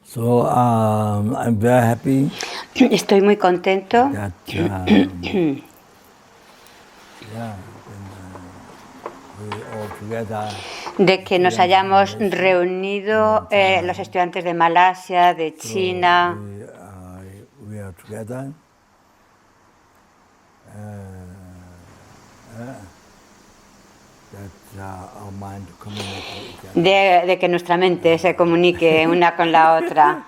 So I'm very happy. Estoy muy contento That, we all together. de que nos hayamos reunido los estudiantes de Malasia, de China. We are together. Our mind de que nuestra mente se comunique una con la otra.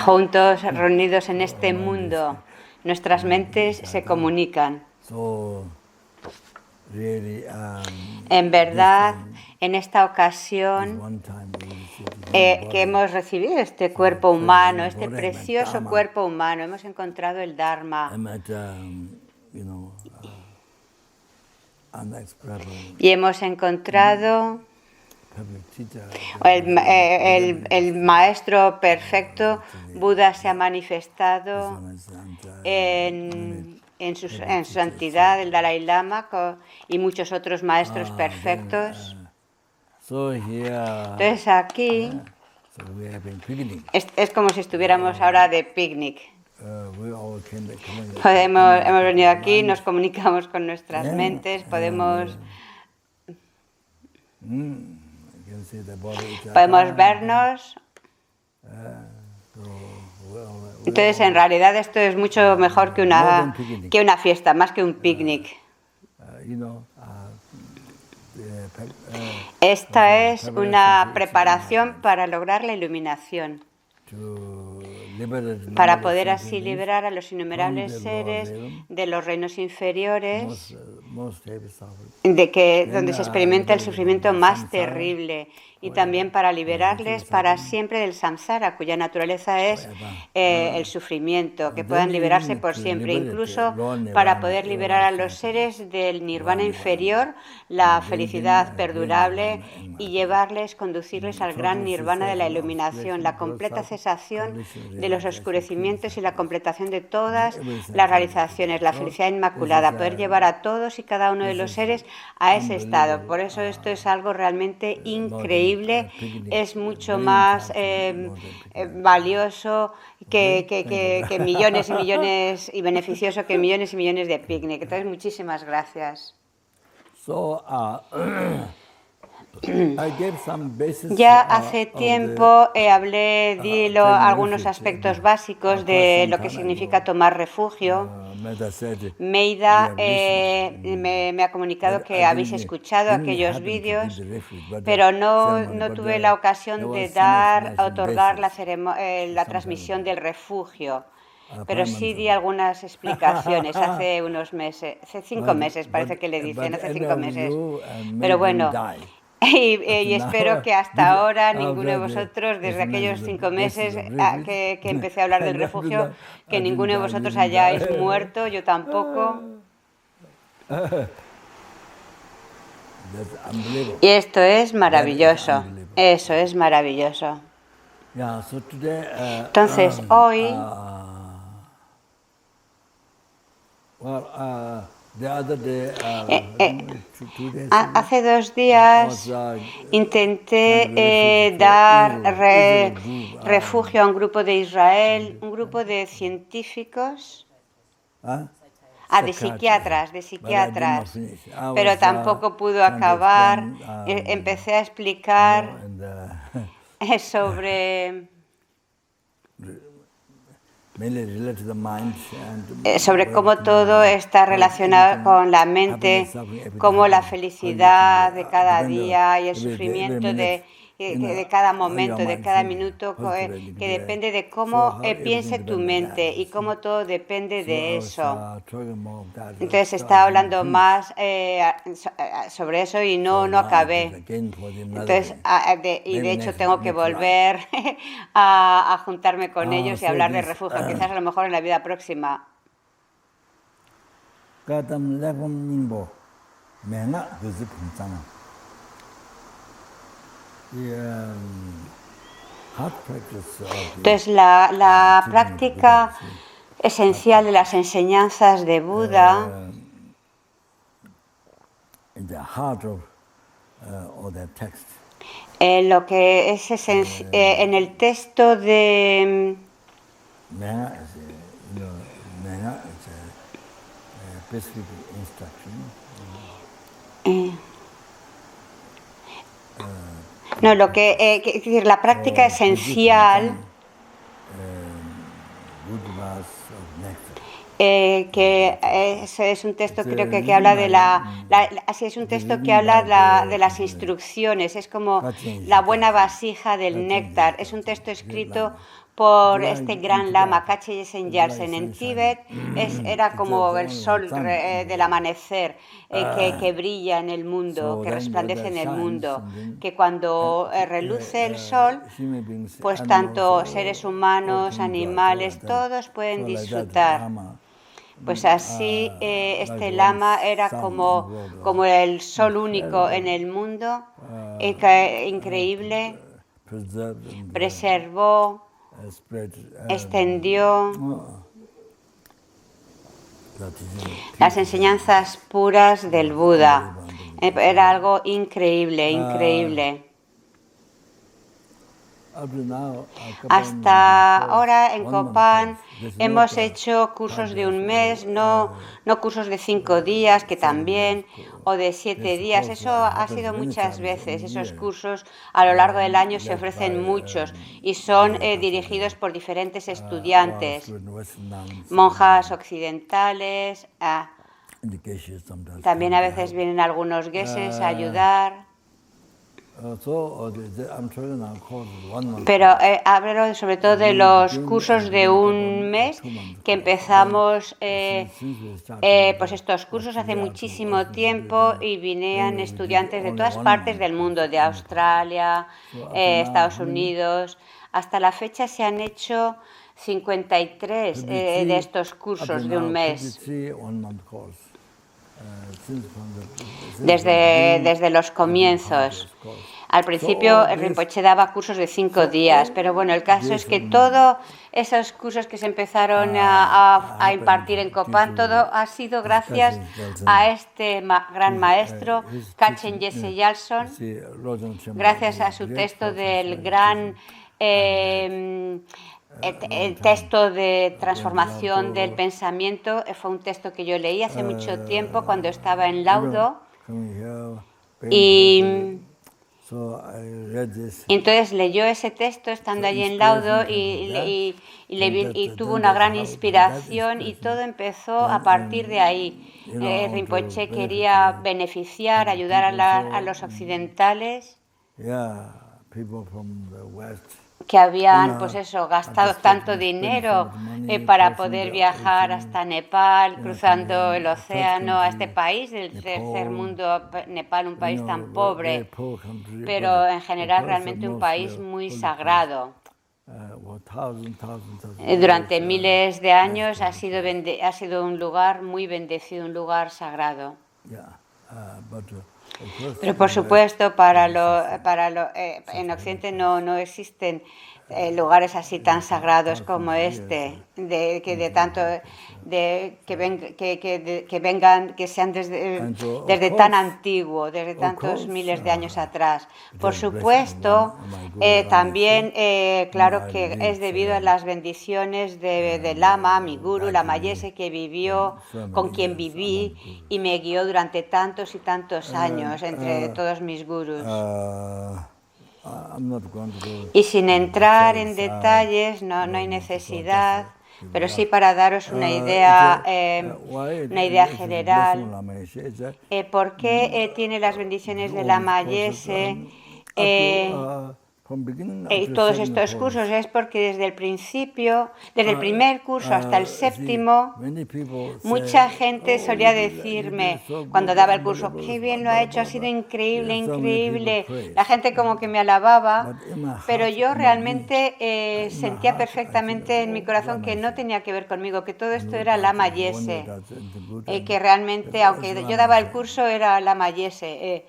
Juntos, reunidos en este mundo, nuestras mentes se comunican. En verdad, en esta ocasión que hemos recibido este cuerpo humano, este precioso cuerpo humano, hemos encontrado el Dharma. Y hemos encontrado el maestro perfecto. Buda se ha manifestado en su santidad, el Dalai Lama, y muchos otros maestros perfectos. Entonces aquí es como si estuviéramos ahora de picnic. Hemos venido aquí, nos comunicamos con nuestras mentes, podemos vernos. Entonces, en realidad, esto es mucho mejor que una fiesta, más que un picnic. Esta es una preparación para lograr la iluminación, para poder así liberar a los innumerables seres de los reinos inferiores, donde se experimenta el sufrimiento más terrible, y también para liberarles para siempre del samsara, cuya naturaleza es el sufrimiento, que puedan liberarse por siempre, incluso para poder liberar a los seres del nirvana inferior, la felicidad perdurable, y conducirles al gran nirvana de la iluminación, la completa cesación de los oscurecimientos y la completación de todas las realizaciones, la felicidad inmaculada, poder llevar a todos y cada uno de los seres a ese estado. Por eso esto es algo realmente increíble, es mucho más valioso que millones y millones, y beneficioso que millones y millones de picnic. Entonces, muchísimas gracias. Ya hace tiempo di algunos aspectos básicos de lo que significa tomar refugio. Meida me ha comunicado que habéis escuchado aquellos vídeos, pero no tuve la ocasión de otorgar la transmisión del refugio. Pero sí di algunas explicaciones hace unos meses, hace 5 meses parece que le dicen, hace 5 meses. Pero bueno, y espero que hasta ahora ninguno de vosotros, desde aquellos 5 meses que empecé a hablar del refugio, que ninguno de vosotros hayáis muerto, yo tampoco. Y esto es maravilloso, eso es maravilloso. Entonces, hoy hace 2 días intenté dar refugio a un grupo de Israel, un grupo de científicos, de psiquiatras, pero tampoco pudo acabar. Empecé a explicar sobre cómo todo está relacionado con la mente, como la felicidad de cada día y el sufrimiento de cada momento, de cada minuto, que depende de cómo piense tu mente y cómo todo depende de eso. Entonces estaba hablando más sobre eso y no acabé. Entonces, de hecho tengo que volver a juntarme con ellos y hablar de refugio, quizás a lo mejor en la vida próxima. Entonces la práctica esencial de las enseñanzas de Buda, in the heart of all that text. Lo que es en el texto de Maya is Maya is a specific instruction. no, lo que es decir, la práctica esencial que es un texto creo que habla de así es un texto que habla de las instrucciones, es como la buena vasija del néctar, es un texto escrito por este gran lama Kache Yesen Yarsen en Tíbet, era como el sol del amanecer que brilla en el mundo, que resplandece en el mundo, que cuando reluce el sol, pues tanto seres humanos, animales, todos pueden disfrutar. Pues así este lama era como el sol único en el mundo, increíble, preservó, extendió las enseñanzas puras del Buda. Era algo increíble, increíble. Hasta ahora en Copan hemos hecho cursos de un mes, no cursos de 5 días, que también, o de 7 días. Eso ha sido muchas veces. Esos cursos a lo largo del año se ofrecen muchos y son dirigidos por diferentes estudiantes, monjas occidentales. También a veces vienen algunos geses a ayudar. Pero hablo sobre todo de los cursos de un mes que empezamos, pues estos cursos hace muchísimo tiempo y vinieron estudiantes de todas partes del mundo, de Australia, Estados Unidos. Hasta la fecha se han hecho 53 de estos cursos de un mes. Desde los comienzos. Al principio Rinpoche daba cursos de 5 días, pero bueno, el caso es que todos esos cursos que se empezaron a impartir en Copan, todo ha sido gracias a este gran maestro, Kachen Yese Yarsen, gracias a su texto del gran el texto de transformación del pensamiento. Fue un texto que yo leí hace mucho tiempo cuando estaba en Laudo y entonces leyó ese texto estando allí en Laudo y tuvo una gran inspiración y todo empezó a partir de ahí. Rinpoche quería beneficiar, ayudar a los occidentales que habían, pues eso, gastado tanto dinero para poder viajar hasta Nepal, cruzando el océano a este país del tercer mundo, Nepal, un país tan pobre, pero en general realmente un país muy sagrado. Durante miles de años ha sido un lugar muy bendecido, un lugar sagrado. Pero por supuesto, en Occidente no existen lugares así tan sagrados como este, que sean desde tan antiguo, desde tantos miles de años atrás. Por supuesto, también, claro que es debido a las bendiciones de Lama, mi guru, Lama Yese, que vivió, con quien viví y me guió durante tantos y tantos años entre todos mis gurus. Y sin entrar en detalles, no hay necesidad, pero sí para daros una idea general. ¿Por qué tiene las bendiciones de Lama Yese todos estos cursos? Es porque desde el principio, desde el primer curso hasta el séptimo, mucha gente solía decirme, cuando daba el curso, qué bien lo ha hecho, ha sido increíble, increíble. La gente como que me alababa, pero yo realmente sentía perfectamente en mi corazón que no tenía que ver conmigo, que todo esto era Lama Yese, que realmente, aunque yo daba el curso, era Lama Yese.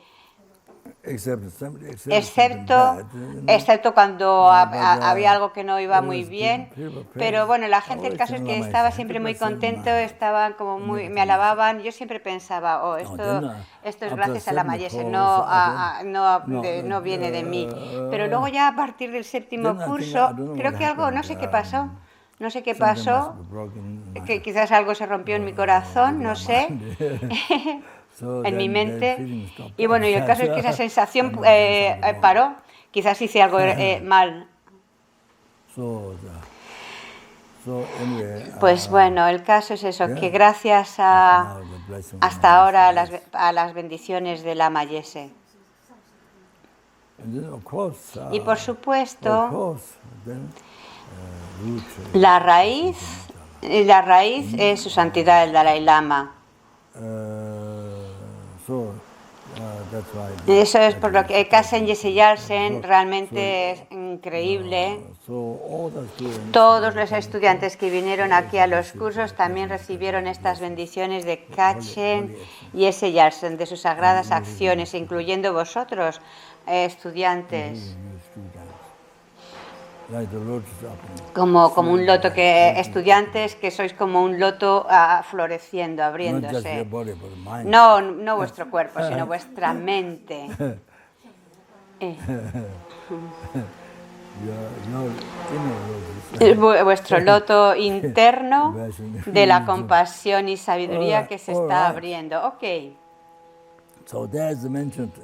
excepto cuando había algo que no iba muy bien. Pero bueno, la gente, el caso es que estaba siempre muy contento, estaban como me alababan. Yo siempre pensaba, oh, esto es gracias a la Mayese, no viene de mí. Pero luego ya a partir del séptimo curso, creo que algo, no sé qué pasó. No sé qué pasó, que quizás algo se rompió en mi corazón, no sé, en mi mente. Y bueno, y el caso es que esa sensación paró. Quizás hice algo mal. Pues bueno, el caso es eso, que gracias hasta ahora a las bendiciones de la Mayese. Y por supuesto, la raíz es su santidad el Dalai Lama. Eso es por lo que Kasen Geshe Yarsen realmente es increíble. Todos los estudiantes que vinieron aquí a los cursos también recibieron estas bendiciones de Kasen Geshe Yarsen, de sus sagradas acciones, incluyendo vosotros, estudiantes. Como un loto, estudiantes que sois como un loto floreciendo, abriéndose. No vuestro cuerpo, sino vuestra mente. Vuestro loto interno de la compasión y sabiduría que se está abriendo. Ok.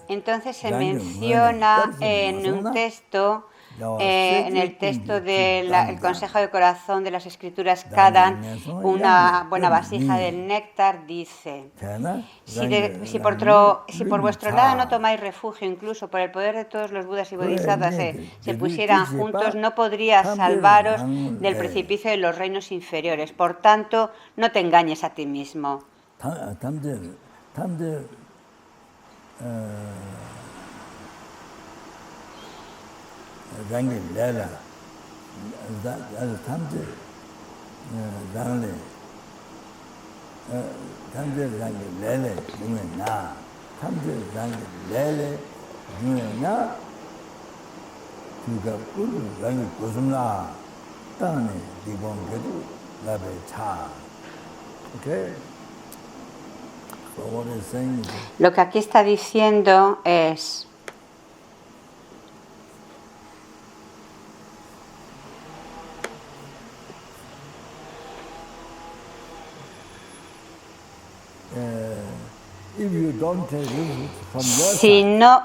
Entonces se menciona en un texto, en el texto del Consejo de Corazón de las Escrituras Kadan, una buena vasija del néctar, dice: si por vuestro lado no tomáis refugio, incluso por el poder de todos los Budas y Bodhisattvas se pusieran juntos, no podría salvaros del precipicio de los reinos inferiores. Por tanto, no te engañes a ti mismo. Lo que aquí está diciendo es: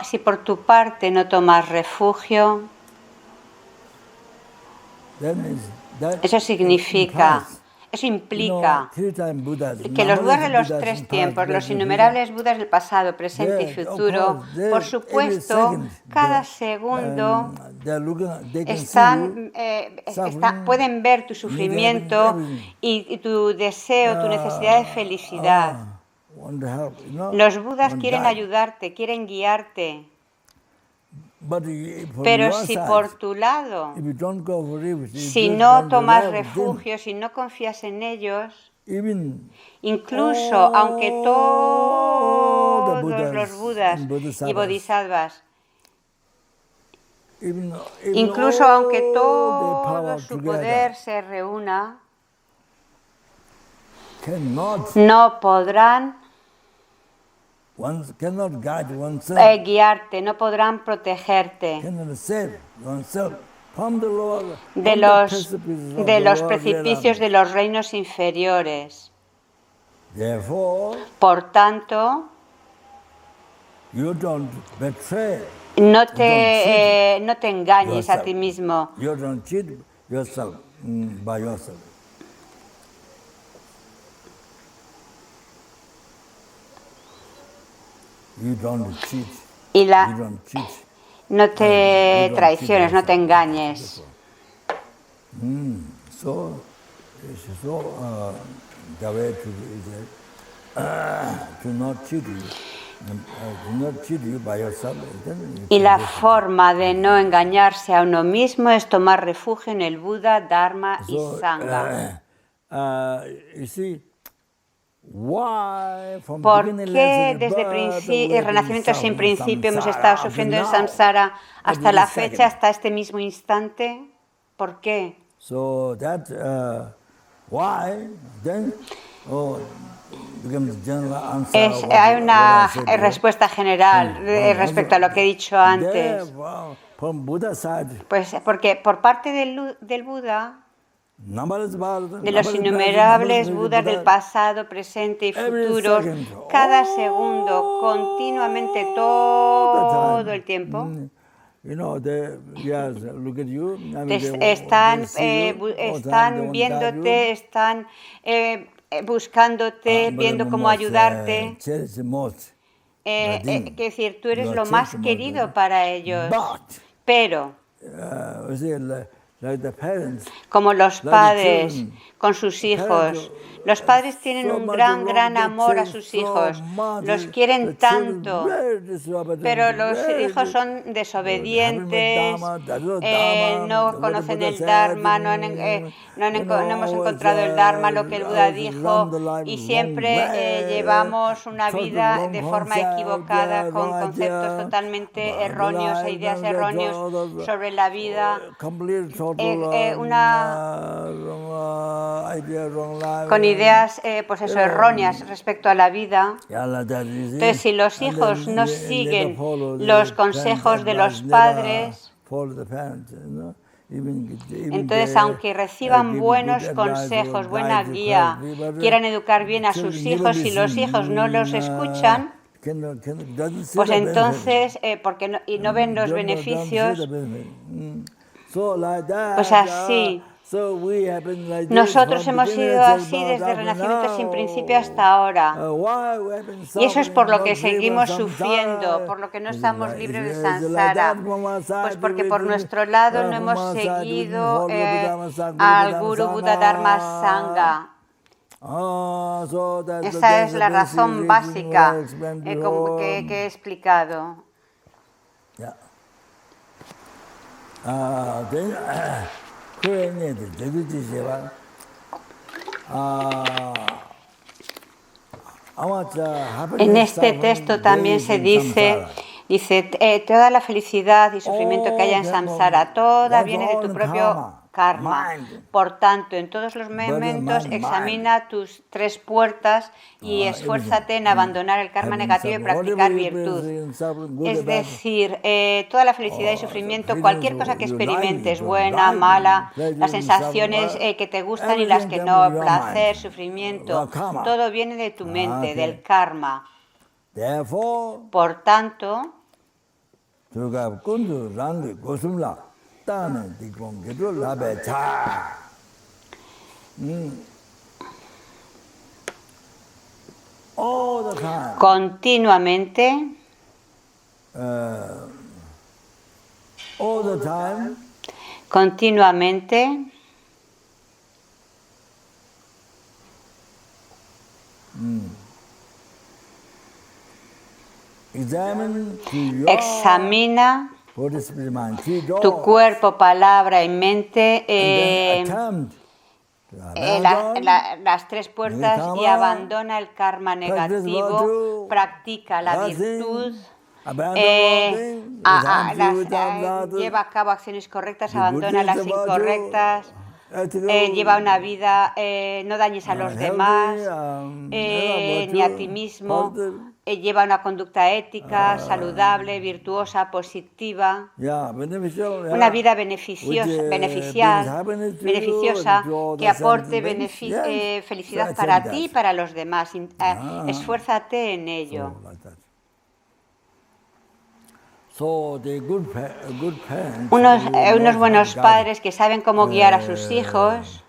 si por tu parte no tomas refugio, eso implica que los Budas de los tres tiempos, los innumerables Budas del pasado, presente y futuro, por supuesto, cada segundo pueden ver tu sufrimiento y tu deseo, tu necesidad de felicidad. Los Budas quieren ayudarte, quieren guiarte. Pero si por tu lado, si no tomas refugio, si no confías en ellos, incluso aunque todos los Budas y Bodhisattvas, incluso aunque todo su poder se reúna, no podrán guiarte, no podrán protegerte de los precipicios de los reinos inferiores. Por tanto, no te engañes a ti mismo. No te traiciones, no te engañes. Y la forma de no engañarse a uno mismo es tomar refugio en el Buda, Dharma y Sangha. ¿Por qué desde el renacimiento sin principio hemos estado sufriendo en samsara hasta la fecha, hasta este mismo instante? ¿Por qué? Hay una respuesta general respecto a lo que he dicho antes. Pues porque por parte del Buda, de los innumerables Budas del pasado, presente y futuro, cada segundo, continuamente, todo el tiempo, están viéndote, están buscándote, viendo cómo ayudarte. Es decir, tú eres lo más querido para ellos. Pero, como los padres con sus hijos, los padres tienen un gran amor a sus hijos, los quieren tanto, pero los hijos son desobedientes, no conocen el Dharma, no hemos encontrado el Dharma, lo que el Buda dijo, y siempre llevamos una vida de forma equivocada, con conceptos totalmente erróneos e ideas erróneas sobre la vida, con ideas pues eso, erróneas respecto a la vida. Entonces, si los hijos no siguen los consejos de los padres, entonces, aunque reciban buenos consejos, buena guía, quieran educar bien a sus hijos, si los hijos no los escuchan, pues entonces, y no ven los beneficios, pues así. Nosotros hemos sido así desde el renacimiento sin principio hasta ahora. Y eso es por lo que seguimos sufriendo, por lo que no estamos libres de samsara. Pues porque por nuestro lado no hemos seguido al Guru Buda Dharma Sangha. Esa es la razón básica que he explicado. En este texto también se dice, toda la felicidad y sufrimiento que haya en samsara, toda viene de tu propio karma. Por tanto, en todos los momentos examina tus 3 puertas y esfuérzate en abandonar el karma negativo y practicar virtud. Es decir, toda la felicidad y sufrimiento, cualquier cosa que experimentes, buena, mala, las sensaciones que te gustan y las que no, placer, sufrimiento, todo viene de tu mente, del karma. Por tanto, continuamente, examina tu cuerpo, palabra y mente, las 3 puertas y abandona el karma negativo, practica la virtud, lleva a cabo acciones correctas, abandona las incorrectas, lleva una vida, no dañes a los demás, ni a ti mismo. Lleva una conducta ética, saludable, virtuosa, positiva, una vida beneficiosa que aporte felicidad para ti y para los demás. Esfuérzate en ello. Unos buenos padres que saben cómo guiar a sus hijos,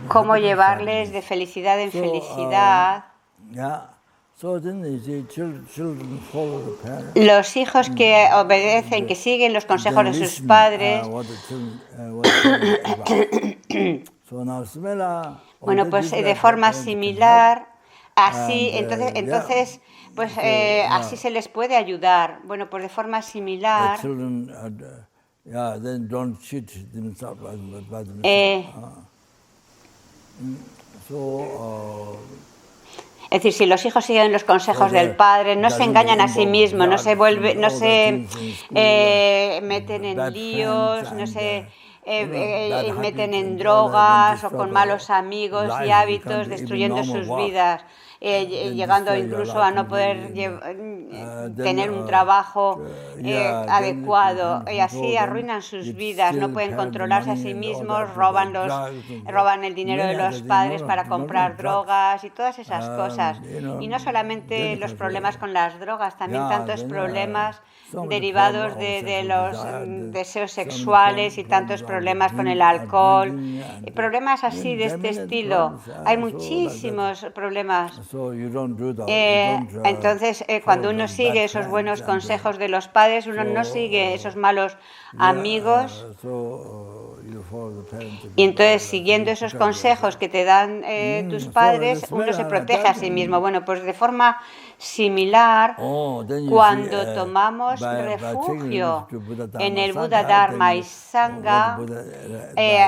cómo llevarles de felicidad en felicidad. Los hijos que obedecen, que siguen los consejos de sus padres, bueno, pues de forma similar, así, entonces pues así se les puede ayudar. Bueno, pues de forma similar, Es decir, si los hijos siguen los consejos del padre, no se engañan a sí mismos, no se meten en líos, no se meten en drogas o con malos amigos y hábitos, destruyendo sus vidas, llegando incluso a no poder tener un trabajo adecuado, y así arruinan sus vidas, no pueden controlarse a sí mismos, roban el dinero de los padres para comprar drogas y todas esas cosas. Y no solamente los problemas con las drogas, también tantos problemas derivados de los deseos sexuales y tantos problemas con el alcohol, problemas así de este estilo. Hay muchísimos problemas. Entonces, cuando uno sigue esos buenos consejos de los padres, uno no sigue esos malos amigos. Y entonces, siguiendo esos consejos que te dan tus padres, uno se protege a sí mismo. Bueno, pues de forma similar, cuando tomamos refugio en el Buda, Dharma y Sangha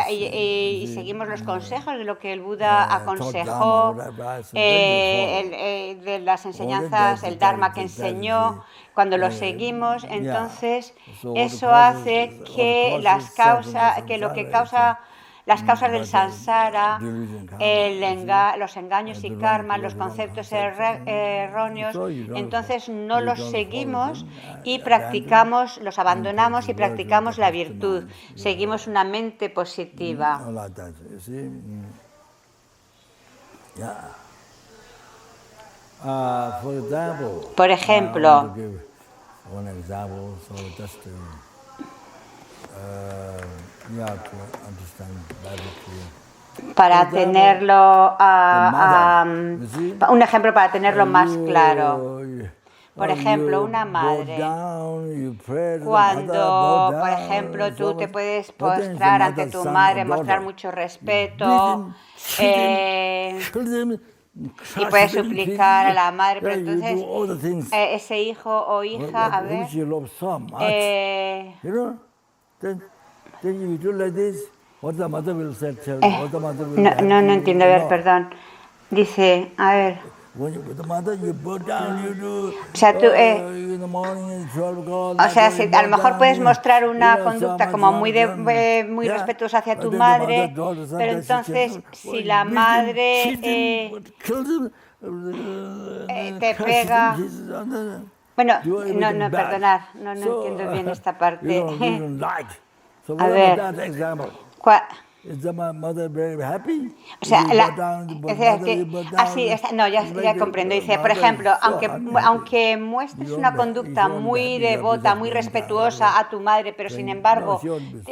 y seguimos los consejos de lo que el Buda aconsejó, de las enseñanzas, el Dharma que enseñó, cuando lo seguimos, entonces eso hace que las causas del samsara, los engaños y karmas, los conceptos erróneos, entonces no los seguimos y practicamos, los abandonamos y practicamos la virtud. Seguimos una mente positiva. Por ejemplo, para tenerlo, un ejemplo para tenerlo más claro. Por ejemplo, una madre, cuando, por ejemplo, tú te puedes postrar ante tu madre, mostrar mucho respeto, y puedes suplicar a la madre, pero entonces ese hijo o hija, a ver, no entiendo, a ver, perdón. Dice, a ver. O sea, tú, a lo mejor puedes mostrar una conducta como muy respetuosa hacia tu madre, pero entonces si la madre te pega... Bueno, no, perdonad, no entiendo bien esta parte. A ver, o sea, ya comprendo. Dice, por ejemplo, aunque muestres una conducta muy devota, muy respetuosa a tu madre, pero sin embargo,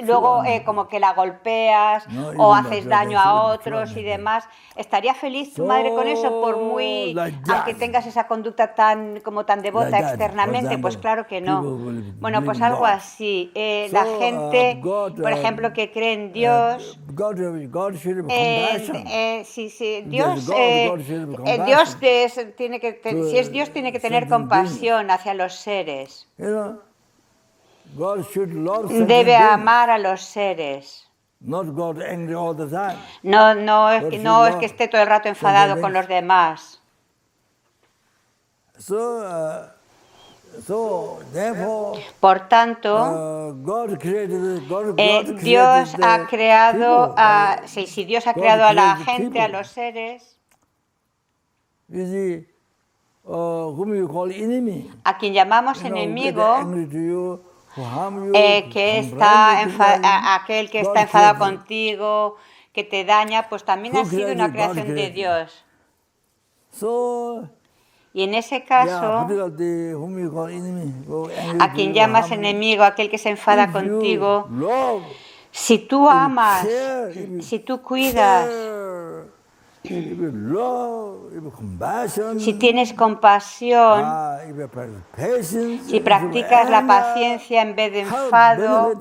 luego como que la golpeas o haces daño a otros y demás, ¿estaría feliz tu madre con eso, aunque tengas esa conducta tan devota externamente? Pues claro que no. Bueno, pues algo así. La gente, por ejemplo, que cree en Dios, si es Dios, tiene que tener compasión hacia los seres. Debe amar a los seres. No es que esté todo el rato enfadado con los demás. Por tanto, Dios ha creado si Dios ha creado a la gente, a los seres, a quien llamamos enemigo, aquel que está enfadado contigo, que te daña, pues también ha sido una creación de Dios. Y en ese caso, a quien llamas enemigo, aquel que se enfada contigo, si tú amas, si tú cuidas, si tienes compasión, si practicas la paciencia en vez de enfado,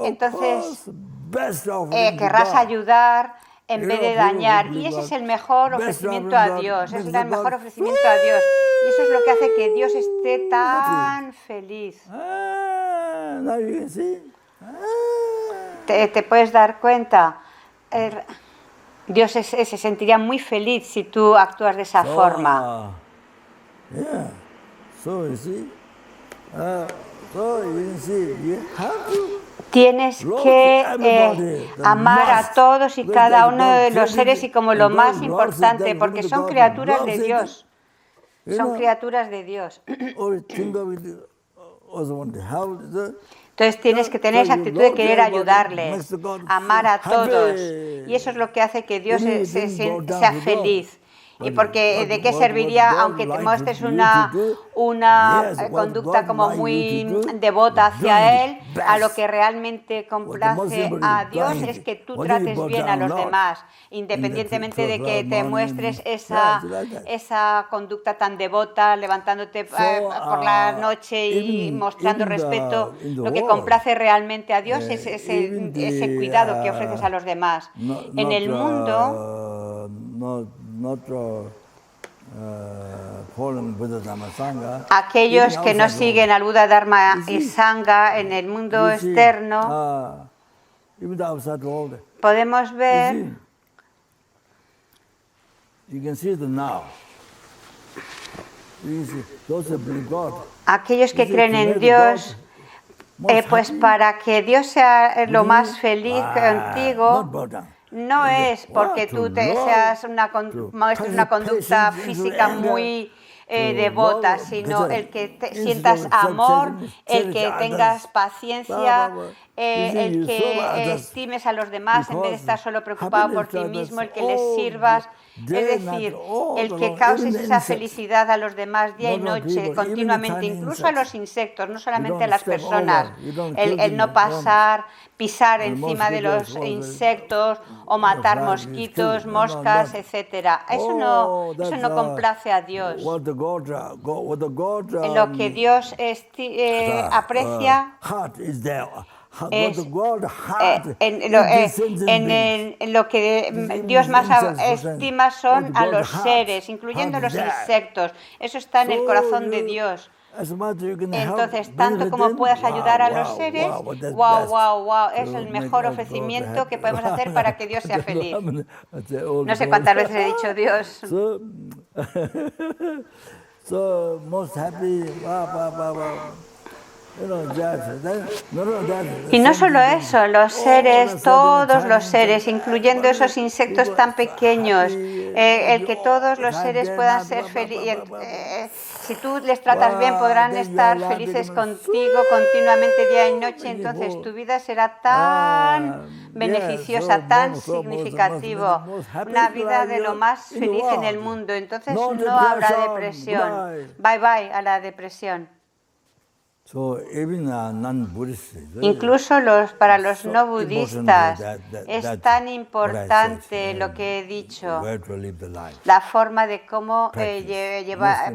entonces querrás ayudar en vez de dañar, y ese es el mejor ofrecimiento a Dios, es el mejor ofrecimiento a Dios, y eso es lo que hace que Dios esté tan feliz. te puedes dar cuenta. Dios se sentiría muy feliz si tú actúas de esa forma. Yeah. So you see, you have to. Tienes que amar a todos y cada uno de los seres y como lo más importante, porque son criaturas de Dios. Son criaturas de Dios. Entonces tienes que tener esa actitud de querer ayudarles, amar a todos. Y eso es lo que hace que Dios sea feliz. Y porque de qué serviría, aunque te muestres una conducta como muy devota hacia Él, a lo que realmente complace a Dios es que tú trates bien a los demás, independientemente de que te muestres esa conducta tan devota, levantándote por la noche y mostrando respeto. Lo que complace realmente a Dios es ese cuidado que ofreces a los demás. En el mundo, aquellos que no siguen al Buda, Dharma y Sangha en el mundo externo, podemos ver aquellos que creen en Dios, pues para que Dios sea lo más feliz contigo, no es porque tú muestres una conducta física muy devota, sino el que sientas amor, el que tengas paciencia, el que estimes a los demás en vez de estar solo preocupado por ti mismo, el que les sirvas. Es decir, el que causes esa felicidad a los demás día y noche, continuamente, incluso a los insectos, no solamente a las personas. El no pisar encima de los insectos o matar mosquitos, moscas, etc. Eso no complace a Dios. En lo que Dios aprecia en lo que Dios más estima son a los seres, incluyendo los insectos. Eso está en el corazón de Dios. Entonces, tanto como puedas ayudar a los seres, wow, es el mejor ofrecimiento que podemos hacer para que Dios sea feliz. No sé cuántas veces he dicho Dios. Y no solo eso, los seres, todos los seres, incluyendo esos insectos tan pequeños, el que todos los seres puedan ser felices. Si tú les tratas bien, podrán estar felices contigo continuamente día y noche, entonces tu vida será tan beneficiosa, tan significativa, una vida de lo más feliz en el mundo. Entonces no habrá depresión. Bye a la depresión. Incluso para los no budistas es tan importante lo que he dicho, la forma de cómo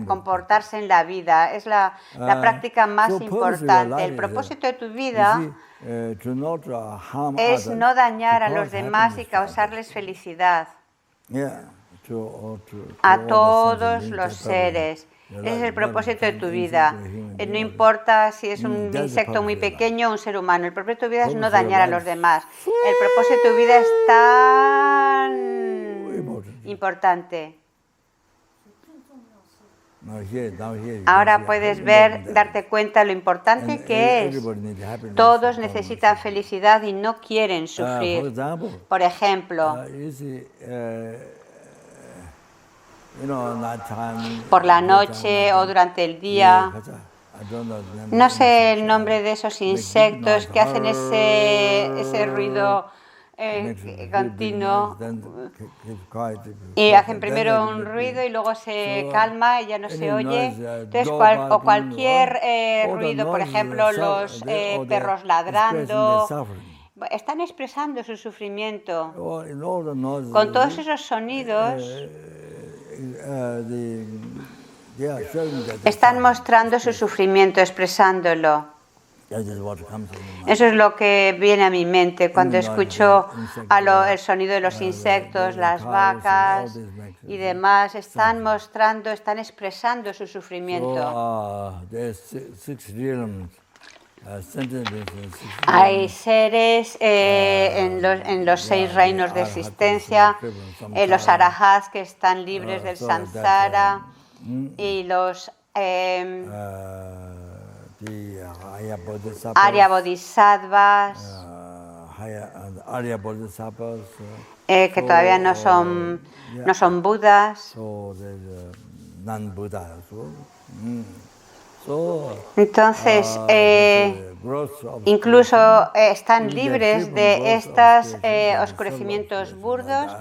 comportarse en la vida. Es la práctica más importante. El propósito de tu vida es no dañar a los demás y causarles felicidad a todos los seres. Ese es el propósito de tu vida. No importa si es un insecto muy pequeño o un ser humano. El propósito de tu vida es no dañar a los demás. El propósito de tu vida es tan importante. Ahora puedes darte cuenta lo importante que es. Todos necesitan felicidad y no quieren sufrir. Por ejemplo, por la noche o durante el día. No sé el nombre de esos insectos que hacen ese ruido continuo y hacen primero un ruido y luego se calma y ya no se oye. Entonces, cualquier ruido, por ejemplo, los perros ladrando, están expresando su sufrimiento. Con todos esos sonidos están mostrando su sufrimiento, expresándolo. Eso es lo que viene a mi mente cuando escucho el sonido de los insectos, las vacas y demás. Están expresando su sufrimiento. Hay seres en los 6 reinos de existencia, los arahats que están libres del samsara y los Arya Bodhisattvas, que todavía no son Budas. Entonces, incluso están libres de estos oscurecimientos burdos,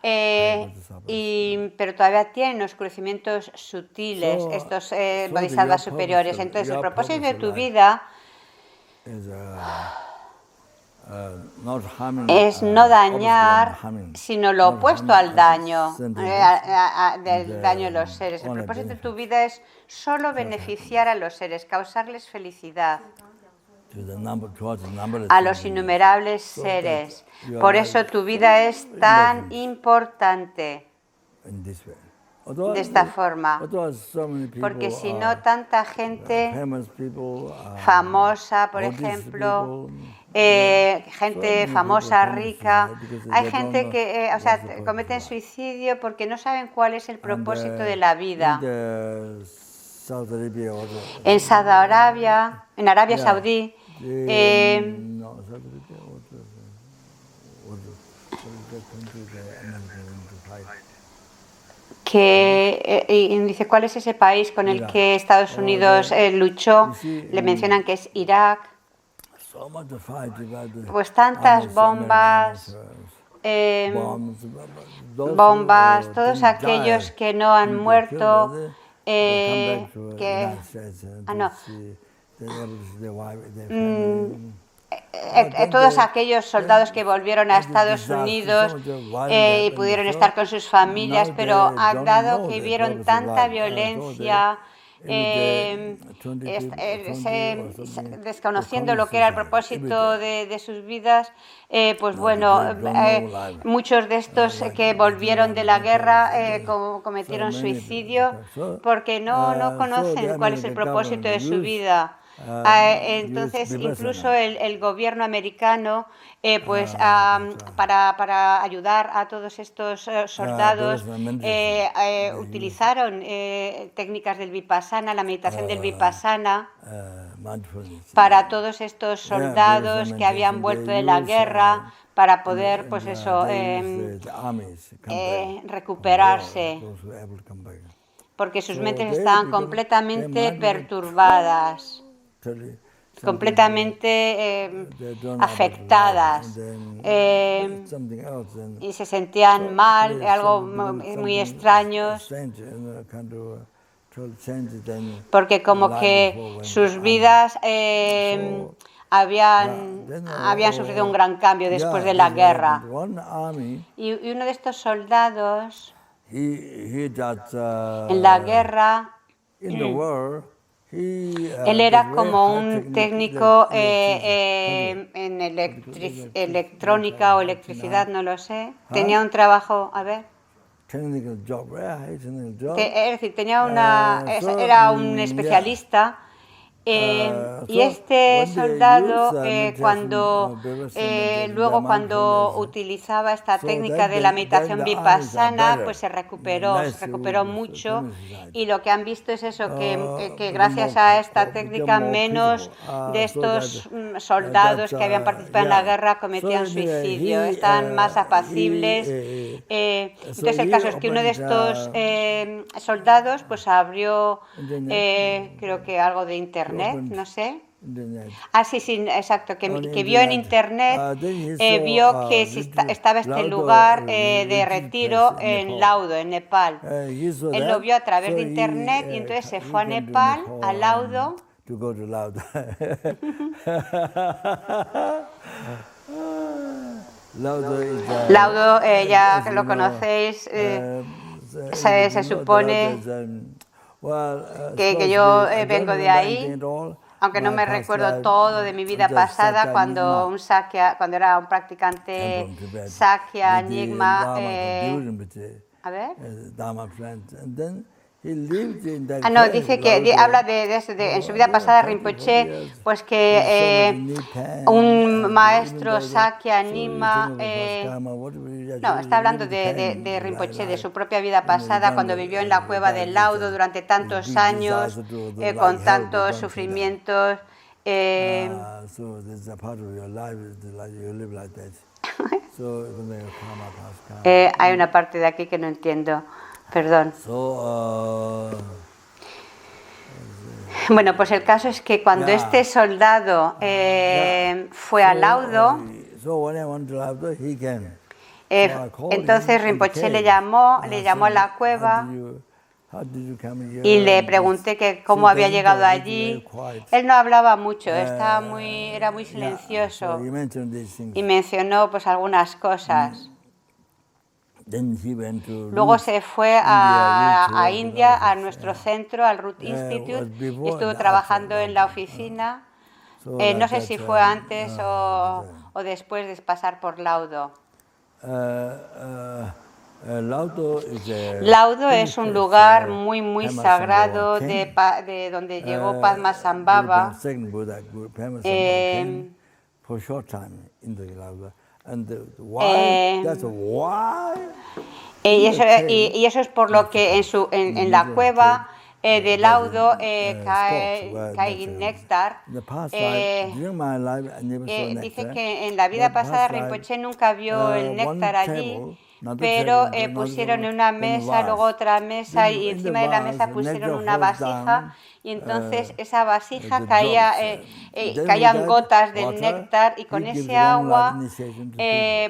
pero todavía tienen oscurecimientos sutiles, estos bodhisattvas superiores. Entonces, el propósito de tu vida es no dañar, sino lo opuesto al daño, del daño de los seres. El propósito de tu vida es solo beneficiar a los seres, causarles felicidad a los innumerables seres. Por eso tu vida es tan importante de esta forma, porque si no, tanta gente famosa, por ejemplo, gente famosa, rica, hay gente que cometen suicidio porque no saben cuál es el propósito de la vida. En Saudi Arabia, en Arabia Saudí, y dice, ¿cuál es ese país con el que Estados Unidos luchó? Le mencionan que es Irak. Pues tantas bombas, todos aquellos que no han muerto, todos aquellos soldados que volvieron a Estados Unidos y pudieron estar con sus familias, pero dado que vieron tanta violencia, desconociendo lo que era el propósito de sus vidas, pues bueno, muchos de estos que volvieron de la guerra cometieron suicidio porque no conocen cuál es el propósito de su vida. Entonces, incluso el gobierno americano, para ayudar a todos estos soldados, utilizaron técnicas del Vipassana, la meditación del Vipassana, para todos estos soldados que habían vuelto de la guerra, para poder, pues eso, recuperarse, porque sus mentes estaban completamente perturbadas, completamente afectadas, y se sentían mal, algo muy extraños, porque como que sus vidas habían sufrido un gran cambio después de la guerra. Y uno de estos soldados en la guerra, él era como un técnico en electrónica o electricidad, no lo sé. Tenía un trabajo, es decir, era un especialista. Y este soldado, luego cuando utilizaba esta técnica de la meditación vipassana, pues se recuperó mucho, y lo que han visto es eso, que gracias a esta técnica menos de estos soldados que habían participado en la guerra cometían suicidio, estaban más apacibles. Entonces el caso es que uno de estos soldados pues abrió, creo que algo de internet, no sé. Sí, exacto, que vio en internet, vio que estaba este lugar de retiro en Laudo, en Nepal. Él lo vio a través de internet y entonces se fue a Nepal, a Laudo. Laudo, ya que lo conocéis, se supone que yo vengo de ahí, aunque no me recuerdo todo de mi vida pasada, cuando era un practicante Sakya, Nyingma, Ah, no, dice que habla en su vida pasada Rinpoche, pues que un maestro Sakya Nima, no, está hablando de Rinpoche, de su propia vida pasada, cuando vivió en la cueva del laudo durante tantos años, con tantos sufrimientos. Hay una parte de aquí que no entiendo, perdón. Bueno, pues el caso es que cuando este soldado fue al laudo, entonces Rinpoche le llamó a la cueva y le pregunté que cómo había llegado allí. Él no hablaba mucho, era muy silencioso y mencionó pues algunas cosas. Luego se fue a India, a nuestro centro, al Root Institute, y estuvo trabajando en la oficina. No sé si fue antes o después de pasar por Laudo. Laudo es un lugar muy sagrado de donde llegó Padmasambhava. Y eso es por lo que en la cueva de Laudo cae néctar. Dice que en la vida pasada Rinpoche nunca vio el néctar allí, pero pusieron una mesa, luego otra mesa, y encima de la mesa pusieron una vasija, y entonces esa vasija caían gotas del néctar, y con ese agua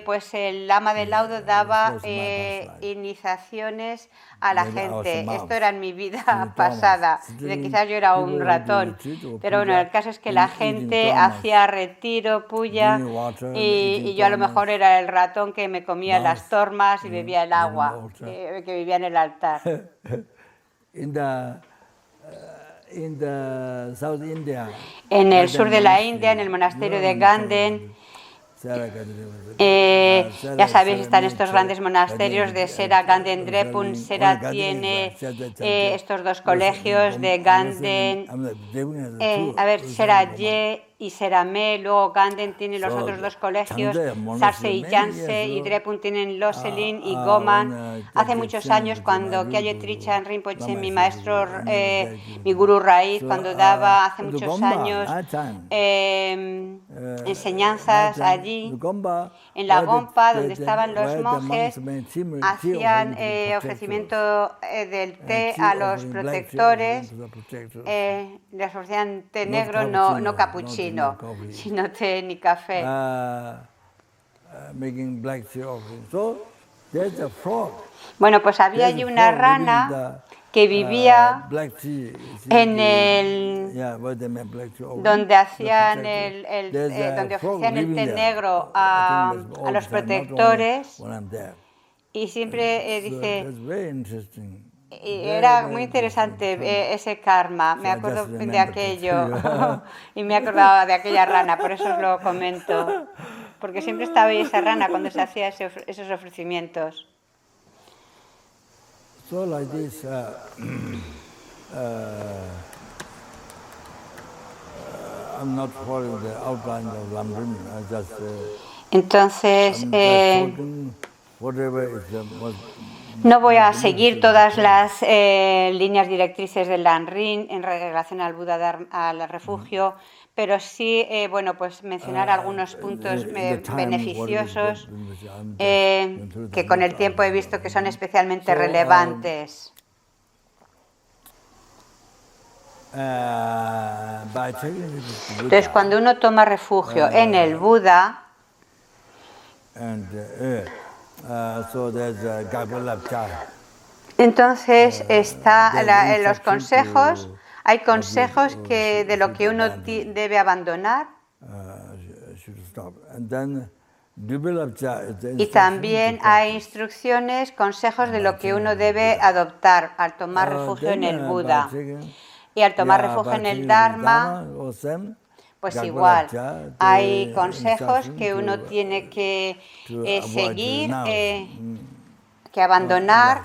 pues el lama del laudo daba iniciaciones a la gente. Esto era en mi vida pasada, quizás yo era un ratón, pero bueno, el caso es que la gente hacía retiro, puya, y yo a lo mejor era el ratón que me comía las tormas y bebía el agua que vivía en el altar. En el sur de la India, en el monasterio de Ganden, ya sabéis, están estos grandes monasterios de Sera Ganden Drepung. Sera tiene estos dos colegios de Ganden, Sera Ye y Sera Me. Luego Ganden tiene los otros dos colegios, Sarse y Janse, y Drepung tienen Loselin y Goman. Hace muchos años, cuando Kyalje Trichan Rinpoche, mi maestro, mi gurú raíz, cuando daba hace muchos años enseñanzas allí, en la Gompa, donde estaban los monjes, hacían ofrecimiento del té a los protectores. Les ofrecían té negro, no capuchino, sino té ni café. Bueno, pues había allí una rana que vivía en donde hacían donde ofrecían el té negro a los protectores, y siempre dice, era muy interesante ese karma, me acuerdo de aquello y me acordaba de aquella rana, por eso os lo comento, porque siempre estaba ahí esa rana cuando se hacía esos ofrecimientos. So like this, I'm not following the outline of Lamrim. I just entonces no voy a seguir todas las líneas directrices del Lamrim en relación al Buda, al refugio, pero sí, bueno, pues mencionar algunos puntos beneficiosos que con el tiempo he visto que son especialmente relevantes. Entonces, cuando uno toma refugio en el Buda, entonces está en los consejos. Hay consejos de lo que uno debe abandonar, y también hay instrucciones, consejos de lo que uno debe adoptar al tomar refugio en el Buda. Y al tomar refugio en el Dharma, pues igual, hay consejos que uno tiene que seguir, que abandonar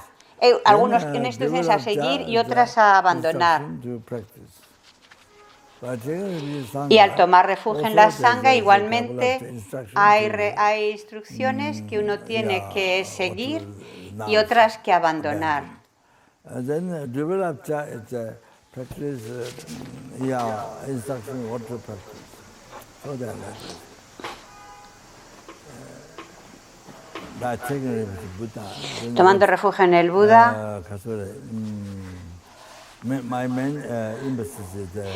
algunas instrucciones a seguir y otras a abandonar. Y al tomar refugio en la Sangha, igualmente hay instrucciones que uno tiene que seguir y otras que abandonar. Tomando refugio en el Buda,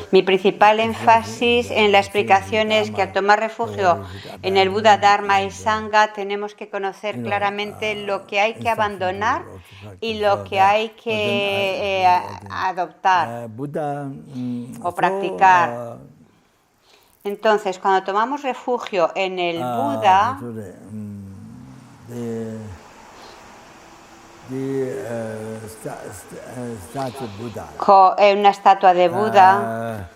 mi principal énfasis en la explicación es que al tomar refugio en el Buda, Dharma y Sangha tenemos que conocer claramente lo que hay que abandonar y lo que hay que adoptar o practicar. Entonces, cuando tomamos refugio en el Buda, una estatua de Buda,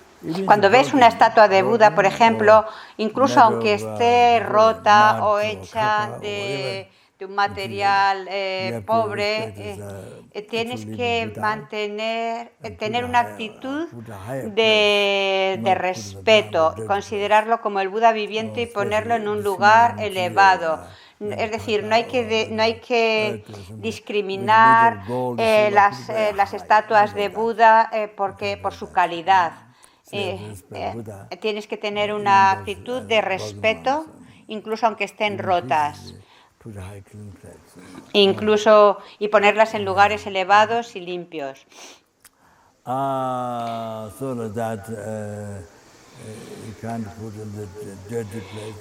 cuando ves una estatua de Buda, por ejemplo, incluso aunque esté rota o hecha de un material pobre, tienes que tener una actitud de respeto, considerarlo como el Buda viviente y ponerlo en un lugar elevado. Es decir, no hay que discriminar las estatuas de Buda por su calidad. Tienes que tener una actitud de respeto, incluso aunque estén rotas. Y ponerlas en lugares elevados y limpios.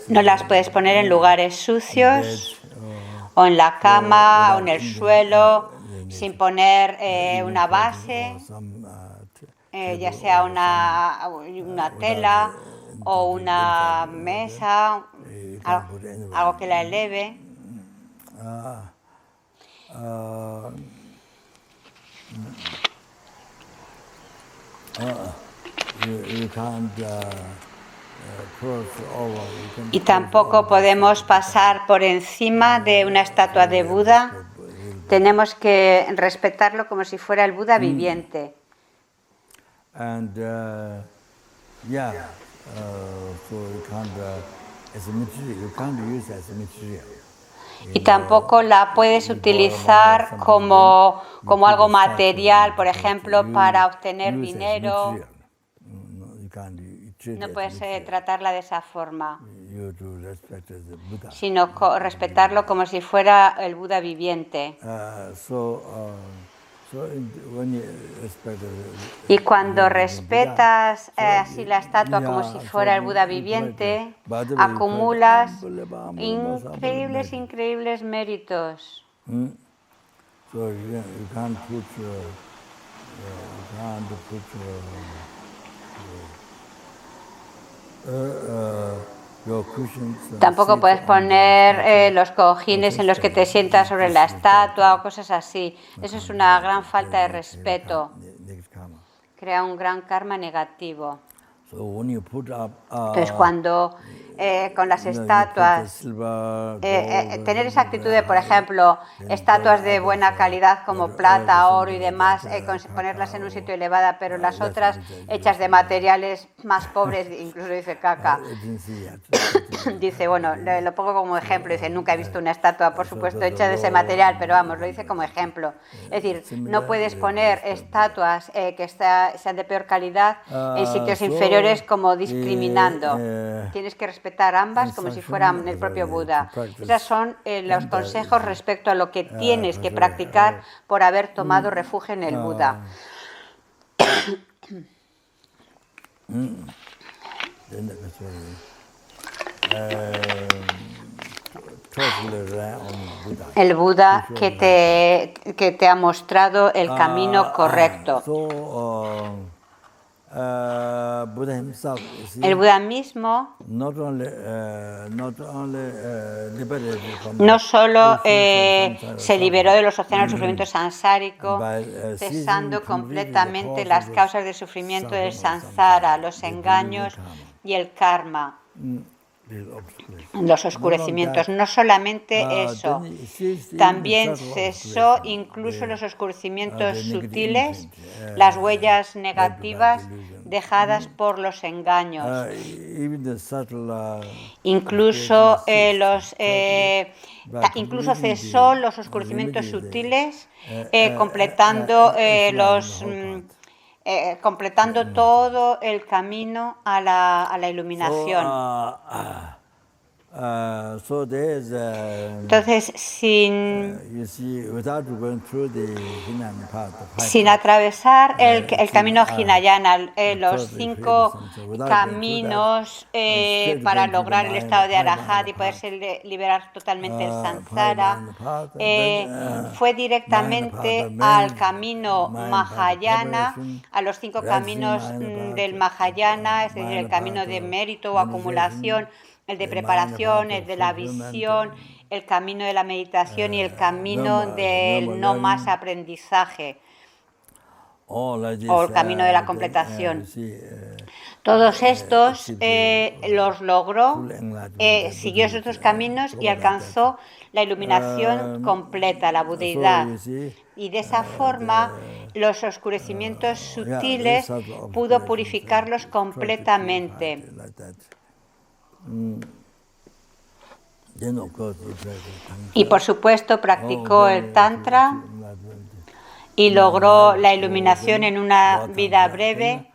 No las puedes poner en lugares sucios o en la cama o en el suelo sin poner una base, ya sea una tela o una mesa, algo que la eleve. Y tampoco podemos pasar por encima de una estatua de Buda. Tenemos que respetarlo como si fuera el Buda viviente. Y tampoco la puedes utilizar como algo material, por ejemplo, para obtener dinero. No puedes tratarla de esa forma, sino respetarlo como si fuera el Buda viviente. Y cuando respetas así la estatua como si fuera el Buda viviente, acumulas increíbles méritos. Tampoco puedes poner los cojines en los que te sientas sobre la estatua o cosas así. Eso es una gran falta de respeto. Crea un gran karma negativo. Entonces, cuando con las estatuas, tener esa actitud de, por ejemplo, estatuas de buena calidad como plata, oro y demás, ponerlas en un sitio elevado, pero las otras hechas de materiales más pobres, incluso dice caca. Dice, bueno, lo pongo como ejemplo, dice, nunca he visto una estatua, por supuesto, hecha de ese material, pero vamos, lo dice como ejemplo. Es decir, no puedes poner estatuas que sean de peor calidad en sitios inferiores como discriminando. Tienes que respetar ambas como si fueran el propio Buda. Esos son los consejos respecto a lo que tienes que practicar por haber tomado refugio en el Buda. El Buda que te ha mostrado el camino correcto. El Buda mismo no solo se liberó de los océanos del sufrimiento samsárico, cesando completamente las causas del sufrimiento del samsara, los engaños y el karma. los oscurecimientos. No solamente eso, también cesó incluso los oscurecimientos sutiles, las huellas negativas dejadas por los engaños. Incluso incluso cesó los oscurecimientos sutiles, completando todo el camino a la iluminación. Entonces, sin atravesar el camino Hinayana, los 5 caminos para lograr el estado de Arahat y poderse liberar totalmente el samsara, fue directamente al camino Mahayana, a los 5 caminos del Mahayana, es decir, el camino de mérito o acumulación, el de preparación, el de la visión, el camino de la meditación y el camino del no más aprendizaje, o el camino de la completación. Todos estos los logró, siguió esos 2 caminos y alcanzó la iluminación completa, la budeidad. Y de esa forma, los oscurecimientos sutiles pudo purificarlos completamente. Y por supuesto practicó el Tantra y logró la iluminación en una vida breve.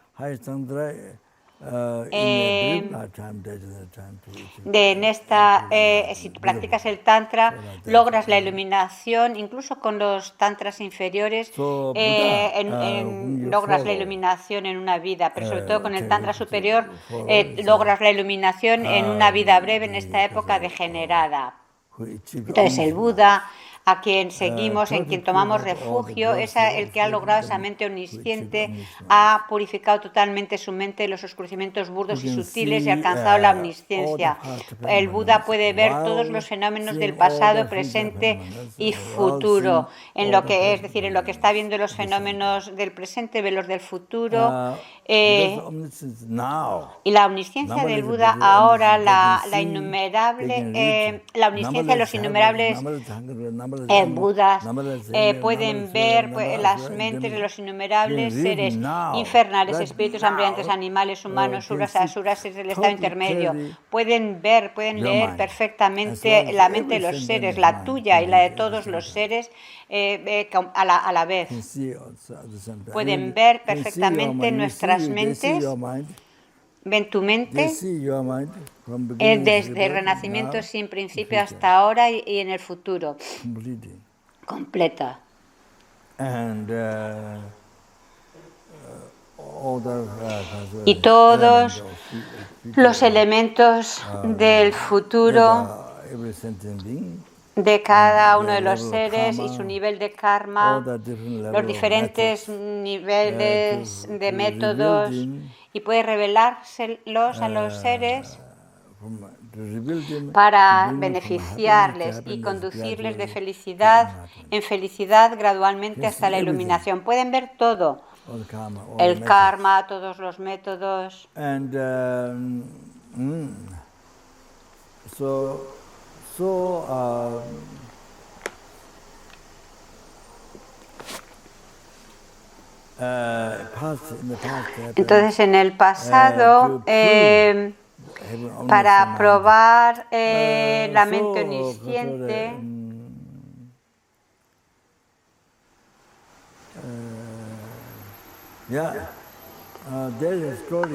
Si practicas el Tantra, logras la iluminación, incluso con los Tantras inferiores, logras la iluminación en una vida, pero sobre todo con el Tantra superior, logras la iluminación en una vida breve en esta época degenerada. Entonces el Buda, a quien seguimos, en quien tomamos refugio, es el que ha logrado esa mente omnisciente, ha purificado totalmente su mente de los oscurecimientos burdos y sutiles y ha alcanzado la omnisciencia. El Buda puede ver todos los fenómenos del pasado, presente y futuro. En lo que está viendo los fenómenos del presente, ve los del futuro. Y la omnisciencia del Buda ahora, la omnisciencia de los innumerables Budas pueden ver las mentes de los innumerables seres infernales, espíritus hambrientos, animales, humanos, suras, asuras, es el estado intermedio. Pueden leer perfectamente la mente de los seres, la tuya y la de todos los seres a la vez. Pueden ver perfectamente nuestras mentes. Ven tu mente desde el renacimiento sin principio hasta ahora y en el futuro. Completa. Y todos los elementos del futuro de cada uno de los seres y su nivel de karma, los diferentes niveles de métodos, y puede revelárselos a los seres para beneficiarles y conducirles de felicidad en felicidad gradualmente hasta la iluminación. Pueden ver todo, el karma, todos los métodos. Entonces, en el pasado, para probar la mente omnisciente,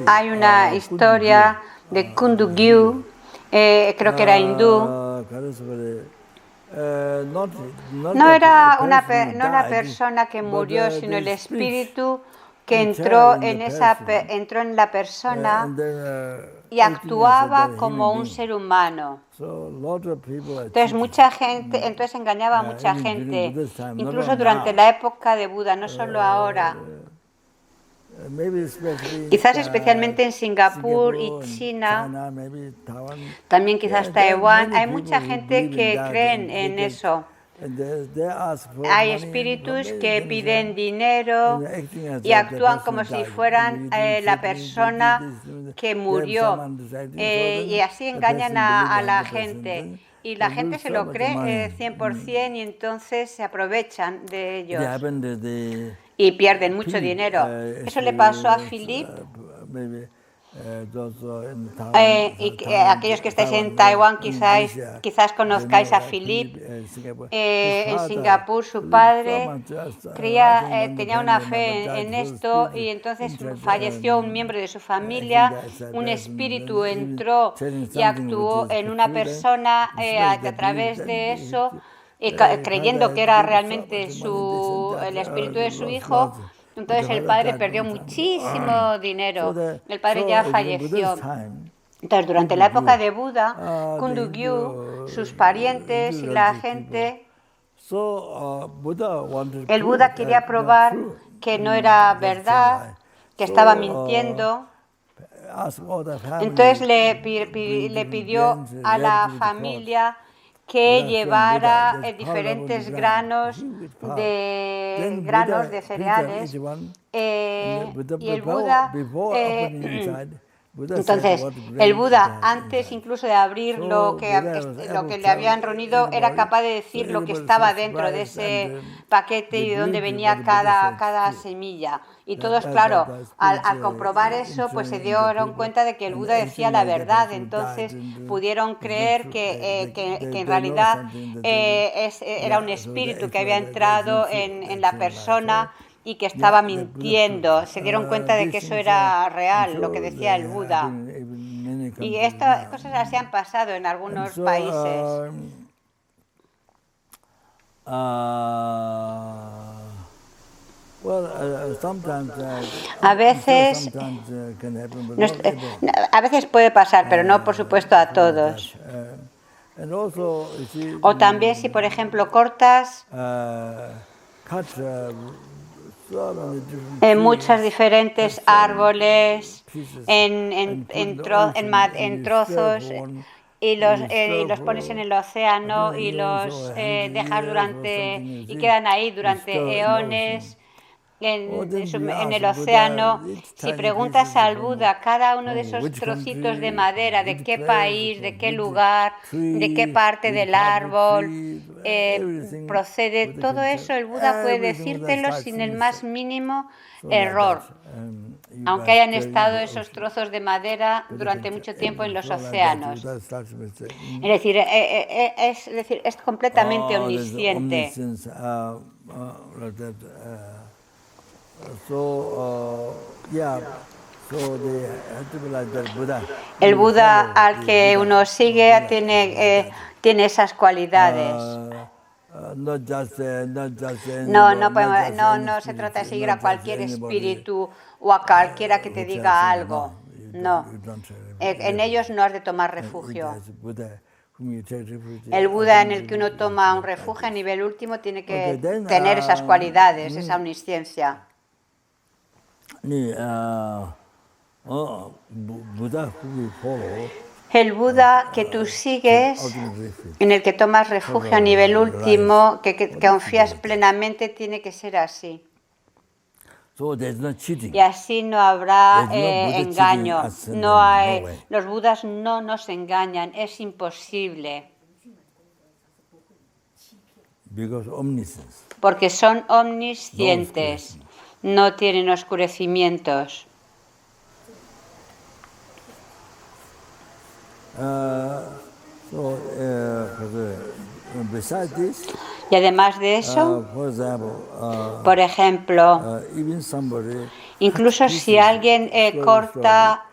hay una historia de Kundugyu, creo que era hindú. No era una persona que murió, sino el espíritu que entró en la persona y actuaba como un ser humano. Entonces engañaba a mucha gente, incluso durante la época de Buda, no solo ahora. Quizás especialmente en Singapur y China, también quizás Taiwán, hay mucha gente que creen en eso. Hay espíritus que piden dinero y actúan como si fueran la persona que murió y así engañan a la gente. Y la gente se lo cree 100% y entonces se aprovechan de ellos y pierden mucho dinero. Eso le pasó a Philippe. Aquellos que estáis en Taiwán quizás conozcáis a Philippe. En Singapur su padre tenía una fe en esto y entonces falleció un miembro de su familia, un espíritu entró y actuó en una persona a través de eso, creyendo que era realmente el espíritu de su hijo. Entonces el padre perdió muchísimo dinero. El padre ya falleció. Entonces, durante la época de Buda, Kundugyu, sus parientes y la gente, el Buda quería probar que no era verdad, que estaba mintiendo. Entonces le pidió a la familia que llevara diferentes granos de cereales y el Buda entonces el Buda antes incluso de abrir lo que le habían reunido era capaz de decir lo que estaba dentro de ese paquete y de dónde venía cada semilla y todos claro al comprobar eso pues se dieron cuenta de que el Buda decía la verdad, entonces pudieron creer que en realidad era un espíritu que había entrado en la persona y que estaba mintiendo. Se dieron cuenta de que eso era real, lo que decía el Buda. Y estas cosas así han pasado en algunos países. A veces puede pasar, pero no por supuesto a todos. O también si por ejemplo cortas en muchos diferentes árboles, en trozos, y los pones en el océano y los dejas y quedan ahí durante eones en el océano. Si preguntas al Buda cada uno de esos trocitos de madera, de qué país, de qué lugar, de qué parte del árbol procede, todo eso el Buda puede decírtelo sin el más mínimo error, aunque hayan estado esos trozos de madera durante mucho tiempo en los océanos. Es decir, es completamente omnisciente. El Buda al que uno sigue tiene esas cualidades. No se trata de seguir a cualquier espíritu o a cualquiera que te diga algo. No. En ellos no has de tomar refugio. El Buda en el que uno toma un refugio a nivel último tiene que tener esas cualidades, esa omnisciencia. El Buda que tú sigues, en el que tomas refugio a nivel último, que confías plenamente, tiene que ser así. Y así no habrá engaño. Los Budas no nos engañan, es imposible. Porque son omniscientes, no tienen oscurecimientos. Y además de eso, por ejemplo, incluso si alguien corta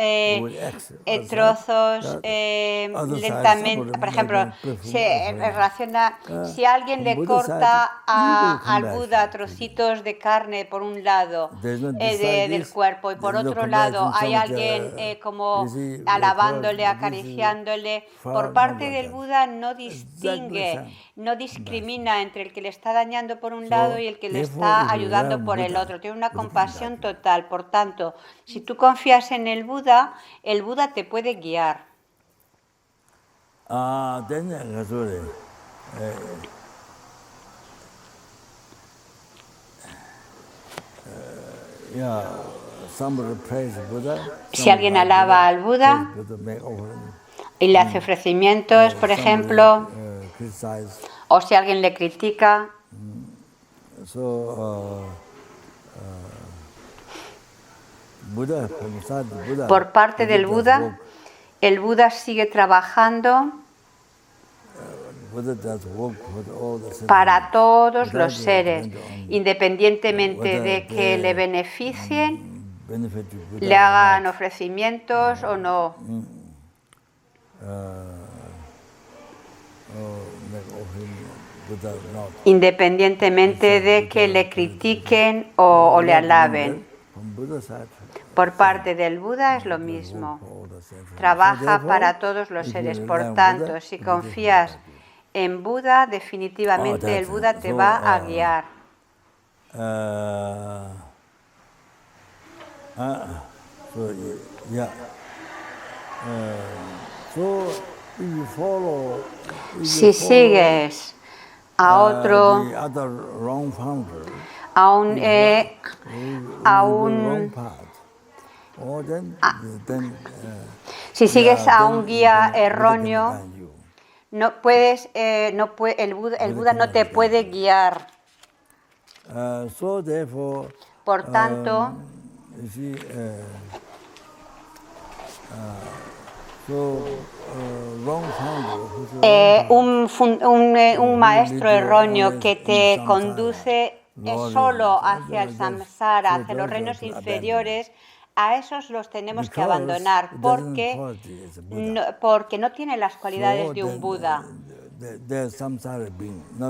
trozos lentamente, por ejemplo, si alguien le corta al Buda trocitos de carne por un lado del cuerpo y por otro lado hay alguien como alabándole, acariciándole, por parte del Buda no distingue, no discrimina entre el que le está dañando por un lado y el que le está ayudando por el otro. Tiene una compasión total. Por tanto, si tú confías en el Buda te puede guiar. Si alguien alaba al Buda y le hace ofrecimientos, por ejemplo, o si alguien le critica, por parte del Buda, el Buda sigue trabajando para todos los seres, independientemente de que le beneficien, le hagan ofrecimientos o no. Independientemente de que le critiquen o le alaben. Por parte del Buda es lo mismo. Trabaja para todos los seres. Por tanto, si confías en Buda, definitivamente el Buda te va a guiar. Si sigues a otro, si sigues a un guía erróneo, no puedes, el Buda no te puede guiar. Por tanto, un maestro erróneo que te conduce solo hacia el samsara, hacia los reinos inferiores, a esos los tenemos que abandonar porque no tienen las cualidades de un Buda.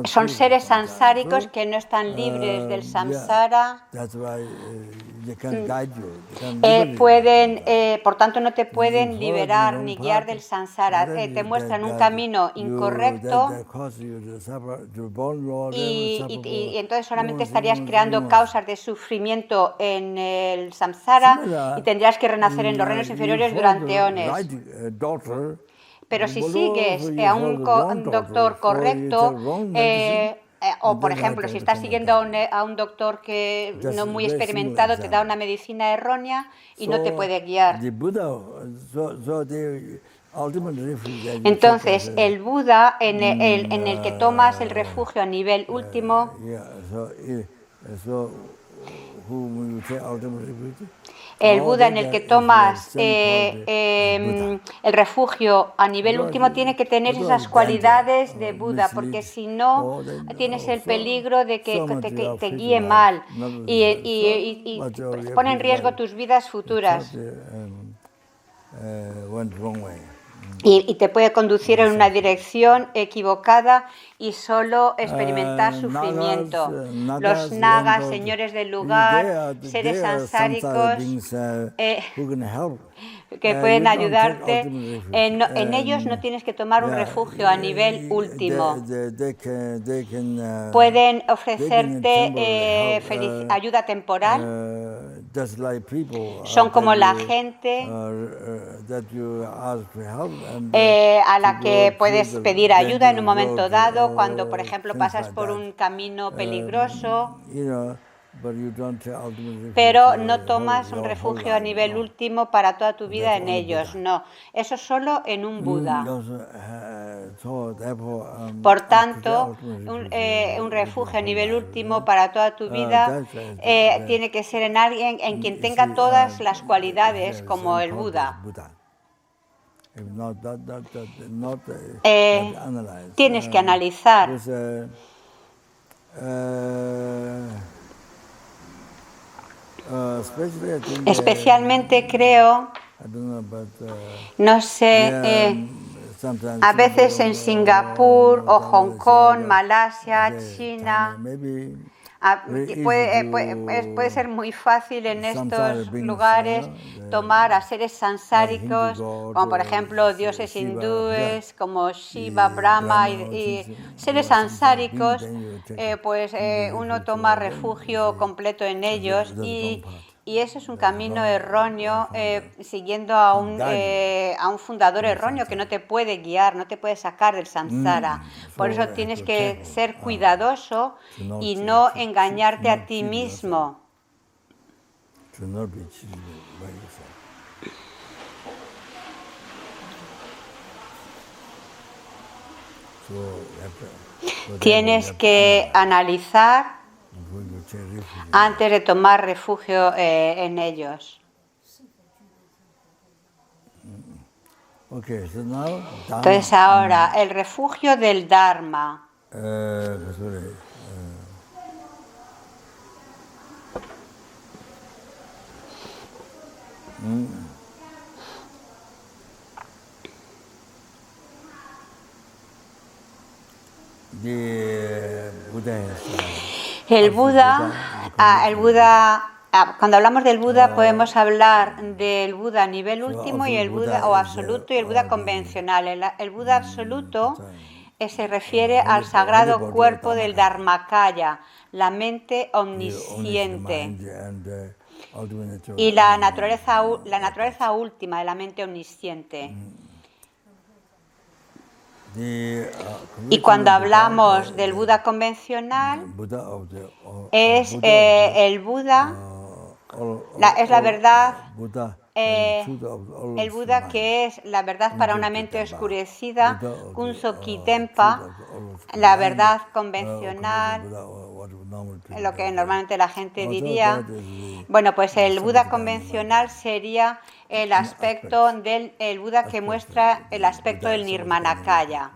Son seres samsáricos que no están libres del samsara. Por tanto, no te pueden liberar ni guiar del samsara. Te muestran un camino incorrecto y entonces solamente estarías creando causas de sufrimiento en el samsara y tendrías que renacer en los reinos inferiores durante eones. Pero si sigues a un doctor correcto, o por ejemplo, si estás siguiendo a un doctor que no muy experimentado, te da una medicina errónea y no te puede guiar. Entonces, el Buda en el que tomas el refugio a nivel último, el Buda en el que tomas el refugio a nivel último tiene que tener esas cualidades de Buda, porque si no tienes el peligro de que te guíe mal y pone en riesgo tus vidas futuras. Y te puede conducir en una dirección equivocada y solo experimentar sufrimiento. Los nagas, señores del lugar, seres sansáricos que pueden ayudarte, en ellos no tienes que tomar un refugio a nivel último. Pueden ofrecerte ayuda temporal. Son como la gente a la que puedes pedir ayuda en un momento dado, cuando, por ejemplo, pasas por un camino peligroso, pero no tomas un refugio a nivel último para toda tu vida en ellos, no. Eso solo en un Buda. Por tanto, un refugio a nivel último para toda tu vida tiene que ser en alguien en quien tenga todas las cualidades como el Buda. Tienes que analizar. Especialmente creo, no sé, a veces en Singapur o Hong Kong, Malasia, China, puede ser muy fácil en estos lugares tomar a seres sansáricos, como por ejemplo dioses hindúes, como Shiva, Brahma y seres sansáricos, uno toma refugio completo en ellos y eso es un camino erróneo, siguiendo a un fundador erróneo que no te puede guiar, no te puede sacar del samsara. Por eso tienes que ser cuidadoso y no engañarte a ti mismo. to not be cheated by yourself. So you have to, Tienes que analizar before you take refuge. antes de tomar refugio en ellos. Okay, so now Dharma. Entonces ahora, el refugio del Dharma. Sorry. The Buddha has, El Buda, cuando hablamos del Buda podemos hablar del Buda a nivel último y el Buda o absoluto y el Buda convencional. El Buda absoluto se refiere al sagrado cuerpo del Dharmakaya, la mente omnisciente y la naturaleza última de la mente omnisciente. Y cuando hablamos del Buda convencional, es el Buda, es la verdad, el Buda que es la verdad para una mente oscurecida, Kunso Kitempa, la verdad convencional, lo que normalmente la gente diría. Bueno, pues el Buda convencional sería el aspecto del Buda que muestra el aspecto del Nirmanakaya.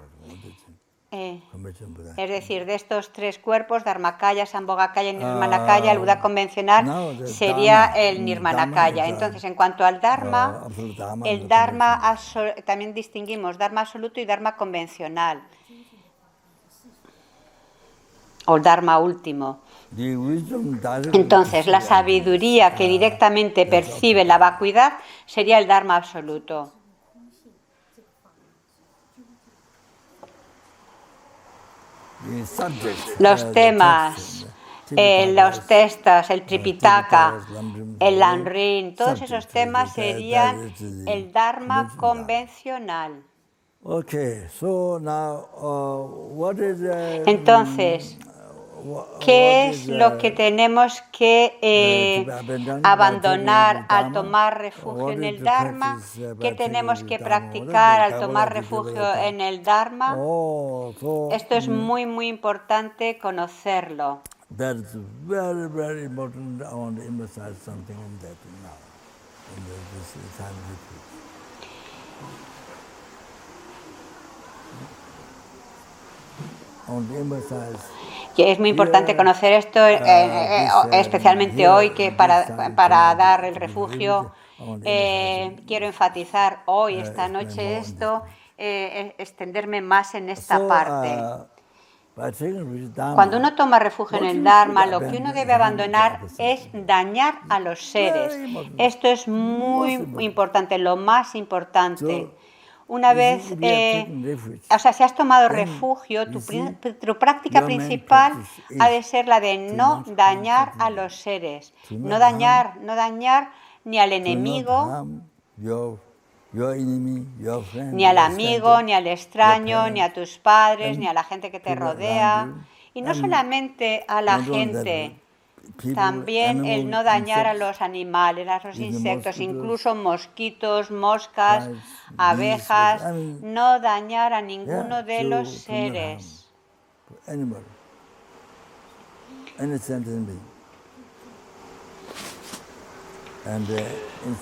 Es decir, de estos tres cuerpos, Dharmakaya, Sambhogakaya y Nirmanakaya, el Buda convencional sería el Nirmanakaya. Entonces, en cuanto al Dharma, el Dharma también distinguimos Dharma absoluto y Dharma convencional, o Dharma último. Entonces, la sabiduría que directamente percibe la vacuidad sería el Dharma absoluto. Los temas, los textos, el Tripitaka, el Lamrim, todos esos temas serían el Dharma convencional. Entonces, ¿qué es lo que tenemos que abandonar al tomar refugio en el Dharma? ¿Qué tenemos que practicar al tomar refugio en el Dharma? Esto es muy, muy importante conocerlo. That's very, very important. I want to emphasize something in that now, in this time retreat. I want to emphasize. Es muy importante conocer esto, especialmente hoy, que para dar el refugio, quiero enfatizar hoy, esta noche, esto, extenderme más en esta parte. Cuando uno toma refugio en el Dharma, lo que uno debe abandonar es dañar a los seres. Esto es muy importante, lo más importante. Una vez, si has tomado refugio, tu práctica principal ha de ser la de no dañar a los seres, no dañar ni al enemigo, ni al amigo, ni al extraño, ni a tus padres, ni a la gente que te rodea. Y no solamente a la gente, también el no dañar a los animales, a los insectos, incluso mosquitos, moscas, abejas, no dañar a ninguno de los seres.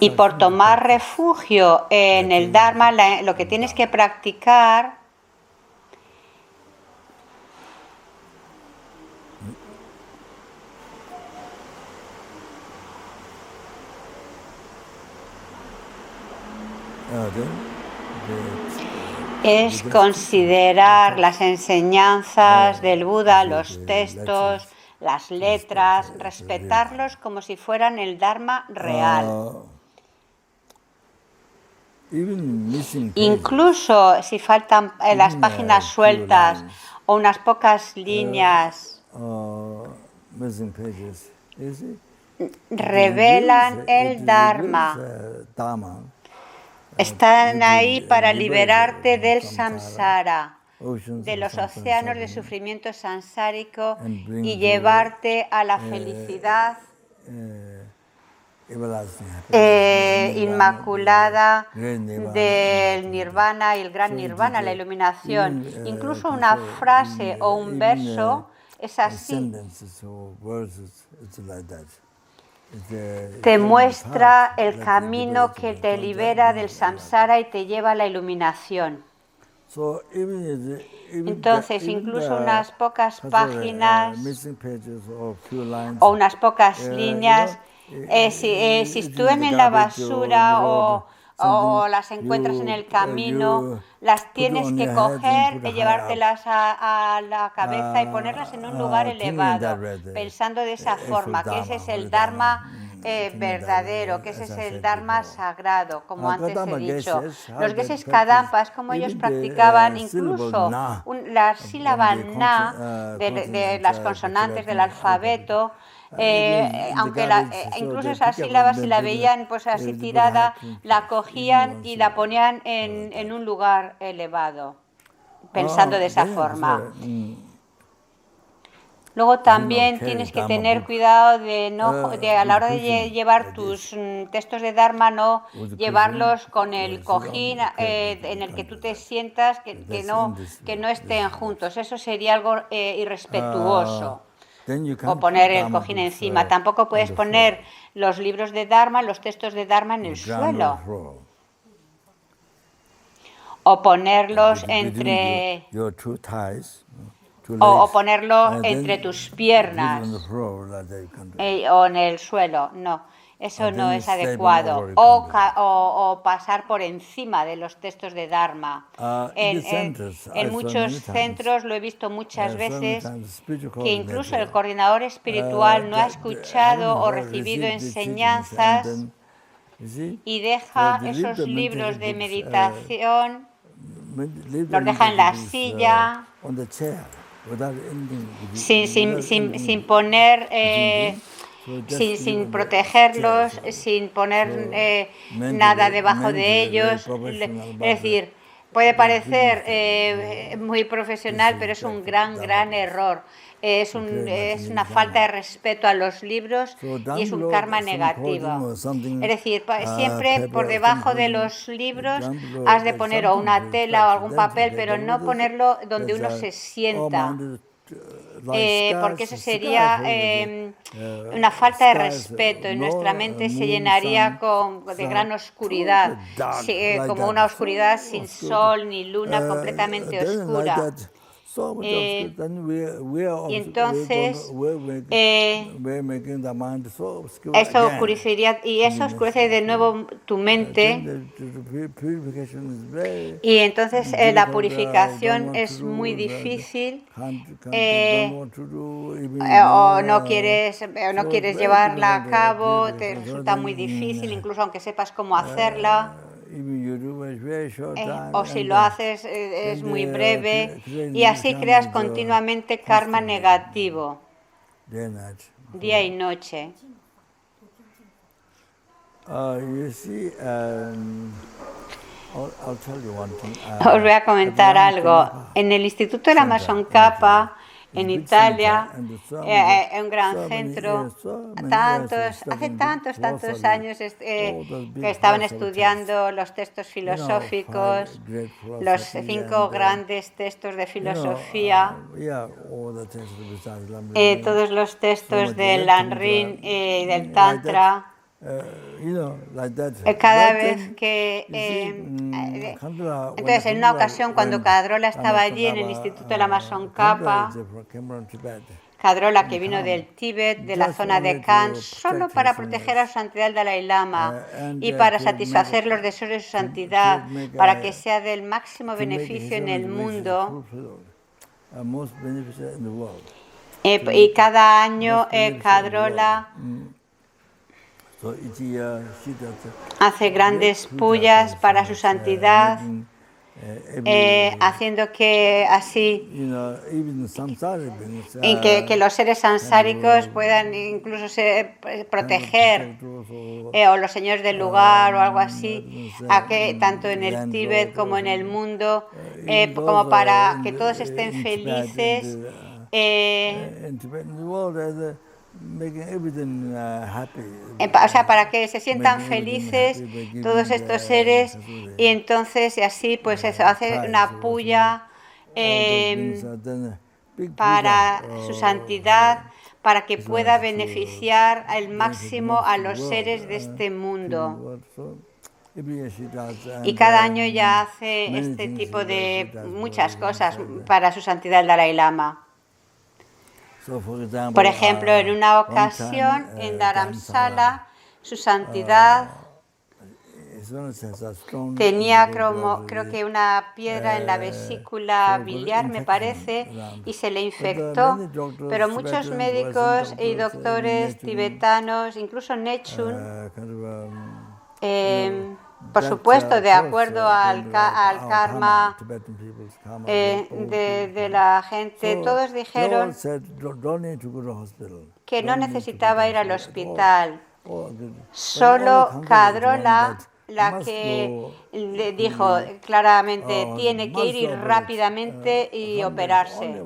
Y por tomar refugio en el Dharma, lo que tienes que practicar es considerar las enseñanzas del Buda, los textos, las letras, respetarlos como si fueran el Dharma real. Incluso si faltan las páginas sueltas o unas pocas líneas, revelan el Dharma. Están ahí para liberarte del samsara, de los océanos de sufrimiento samsárico y llevarte a la felicidad inmaculada del nirvana y el gran nirvana, la iluminación. Incluso una frase o un verso es así. Te muestra el camino que te libera del samsara y te lleva a la iluminación. Entonces, incluso unas pocas páginas o unas pocas líneas, si estuvieran en la basura o las encuentras en el camino, las tienes que coger y llevártelas a la cabeza y ponerlas en un lugar elevado, pensando de esa forma, que ese es el Dharma verdadero, que ese es el Dharma sagrado, como antes he dicho. Los Geshe Kadampas, como ellos practicaban incluso la sílaba na de las consonantes del alfabeto, aunque incluso esa sílaba, si la veían pues así tirada, la cogían y la ponían en un lugar elevado, pensando de esa forma. Luego también tienes que tener cuidado de a la hora de llevar tus textos de Dharma, no llevarlos con el cojín en el que tú te sientas, que no estén juntos. Eso sería algo irrespetuoso. O poner el cojín encima. Tampoco puedes poner los libros de Dharma, los textos de Dharma en el suelo. O ponerlos entre... O ponerlo entre tus piernas o en el suelo. No, eso no es adecuado. O pasar por encima de los textos de Dharma. En muchos centros lo he visto muchas veces que incluso el coordinador espiritual no ha escuchado o recibido enseñanzas y deja esos libros de meditación, los deja en la silla, sin poner, sin protegerlos, sin poner nada debajo de ellos. Es decir, puede parecer muy profesional, pero es un gran error. Es una falta de respeto a los libros y es un karma negativo. Es decir, siempre por debajo de los libros has de poner o una tela o algún papel, pero no ponerlo donde uno se sienta. Porque eso sería una falta de respeto y nuestra mente se llenaría de gran oscuridad, como una oscuridad sin sol ni luna, completamente oscura. Y entonces eso oscurecería y eso oscurece de nuevo tu mente y entonces la purificación es muy difícil o no quieres llevarla a cabo, te resulta muy difícil incluso aunque sepas cómo hacerla. O si lo haces es muy breve y así creas continuamente karma negativo día y noche. Os voy a comentar algo. En el Instituto de la Amazoncapa en Italia, un gran centro, hace tantos años que estaban estudiando los textos filosóficos, los 5 grandes textos de filosofía, todos los textos del Lanrin y del Tantra. Cada vez que entonces en una ocasión cuando Kadrola estaba allí en el Instituto de la Amazoncapa, Kadrola que vino del Tíbet, de la zona de Khan, solo para proteger a su santidad el Dalai Lama y para satisfacer los deseos de su santidad, para que sea del máximo beneficio en el mundo. Y cada año Kadrola hace grandes pullas para su santidad, haciendo que así que los seres sansáricos puedan incluso proteger o los señores del lugar o algo así, tanto en el Tíbet como en el mundo, como para que todos estén felices. O sea, para que se sientan felices todos estos seres, y entonces, y así, pues eso, hace una puya para su santidad, para que pueda beneficiar al máximo a los seres de este mundo. Y cada año ya hace este tipo de muchas cosas para su santidad el Dalai Lama. Por ejemplo, en una ocasión en Dharamsala, su santidad tenía creo que una piedra en la vesícula biliar, me parece, y se le infectó. Pero muchos médicos y doctores tibetanos, incluso Nechun, por supuesto, de acuerdo al karma de la gente, todos dijeron que no necesitaba ir al hospital. Solo Kadrola, la que le dijo claramente, tiene que ir rápidamente y operarse.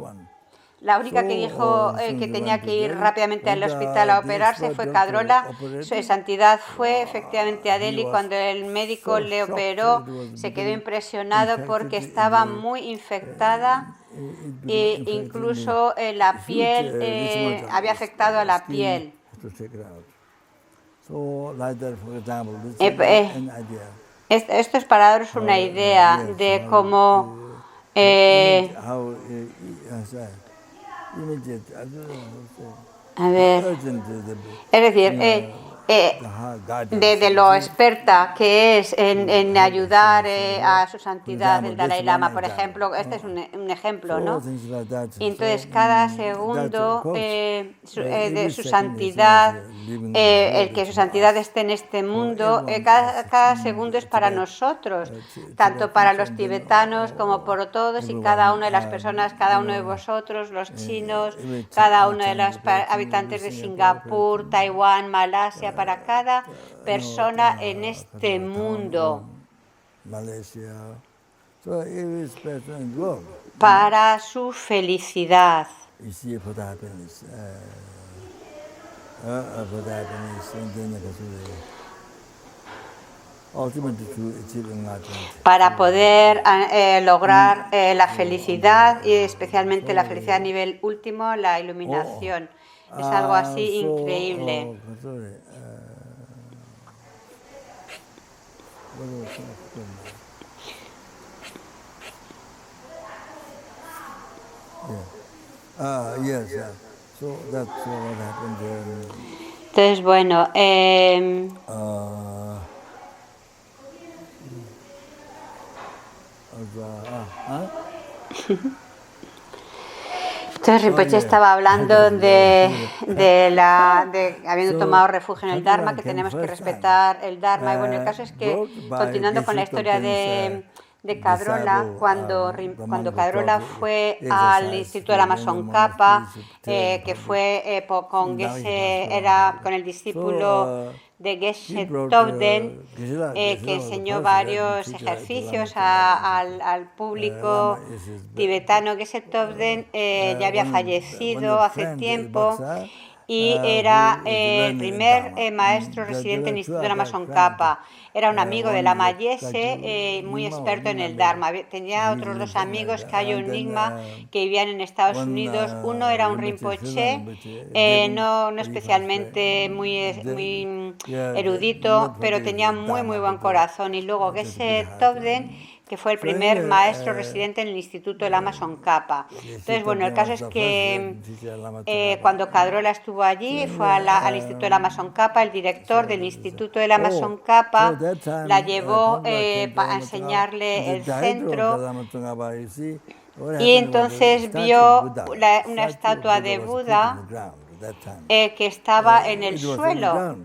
La única que dijo que tenía que ir rápidamente al hospital a operarse fue Kadrola. Su santidad fue efectivamente a Delhi. Cuando el médico le operó, se quedó impresionado porque estaba muy infectada e incluso la piel había afectado a la piel. Esto es para daros una idea de cómo a ver, es decir, de lo experta que es en ayudar a su santidad el Dalai Lama, por ejemplo. Este es un ejemplo, ¿no? Y entonces cada segundo de su santidad, el que su santidad esté en este mundo, cada segundo es para nosotros, tanto para los tibetanos como por todos y cada una de las personas, cada uno de vosotros, los chinos, cada uno de los habitantes de Singapur, Taiwán, Malasia, para cada persona en este mundo, para su felicidad. Para poder lograr la felicidad y especialmente la felicidad a nivel último, la iluminación. Es algo así increíble. Entonces, bueno, entonces Rinpoche estaba hablando de habiendo tomado refugio en el Dharma, que tenemos que respetar el Dharma. Y bueno, el caso es que, continuando con la historia de Kadrola, cuando Kadrola fue al Instituto de la Tsongkhapa, que fue con el discípulo de Geshe Tobden, que enseñó varios ejercicios al público tibetano. Geshe Tobden ya había fallecido hace tiempo y era el primer maestro residente en el Instituto de la Tsongkhapa. Era un amigo de Lama Yese, muy experto en el Dharma. Tenía otros dos amigos, Kayo y Nyingma, que vivían en Estados Unidos. Uno era un Rinpoche, no especialmente muy erudito, pero tenía muy buen corazón. Y luego Geshe Tobden, que fue el primer maestro residente en el Instituto de Lama Tsongkhapa. Entonces, bueno, el caso es que cuando Kadrola estuvo allí, fue al Instituto de Lama Tsongkhapa, el director del Instituto de Lama Tsongkhapa la llevó a enseñarle el centro, y entonces vio una estatua de Buda que estaba en el suelo.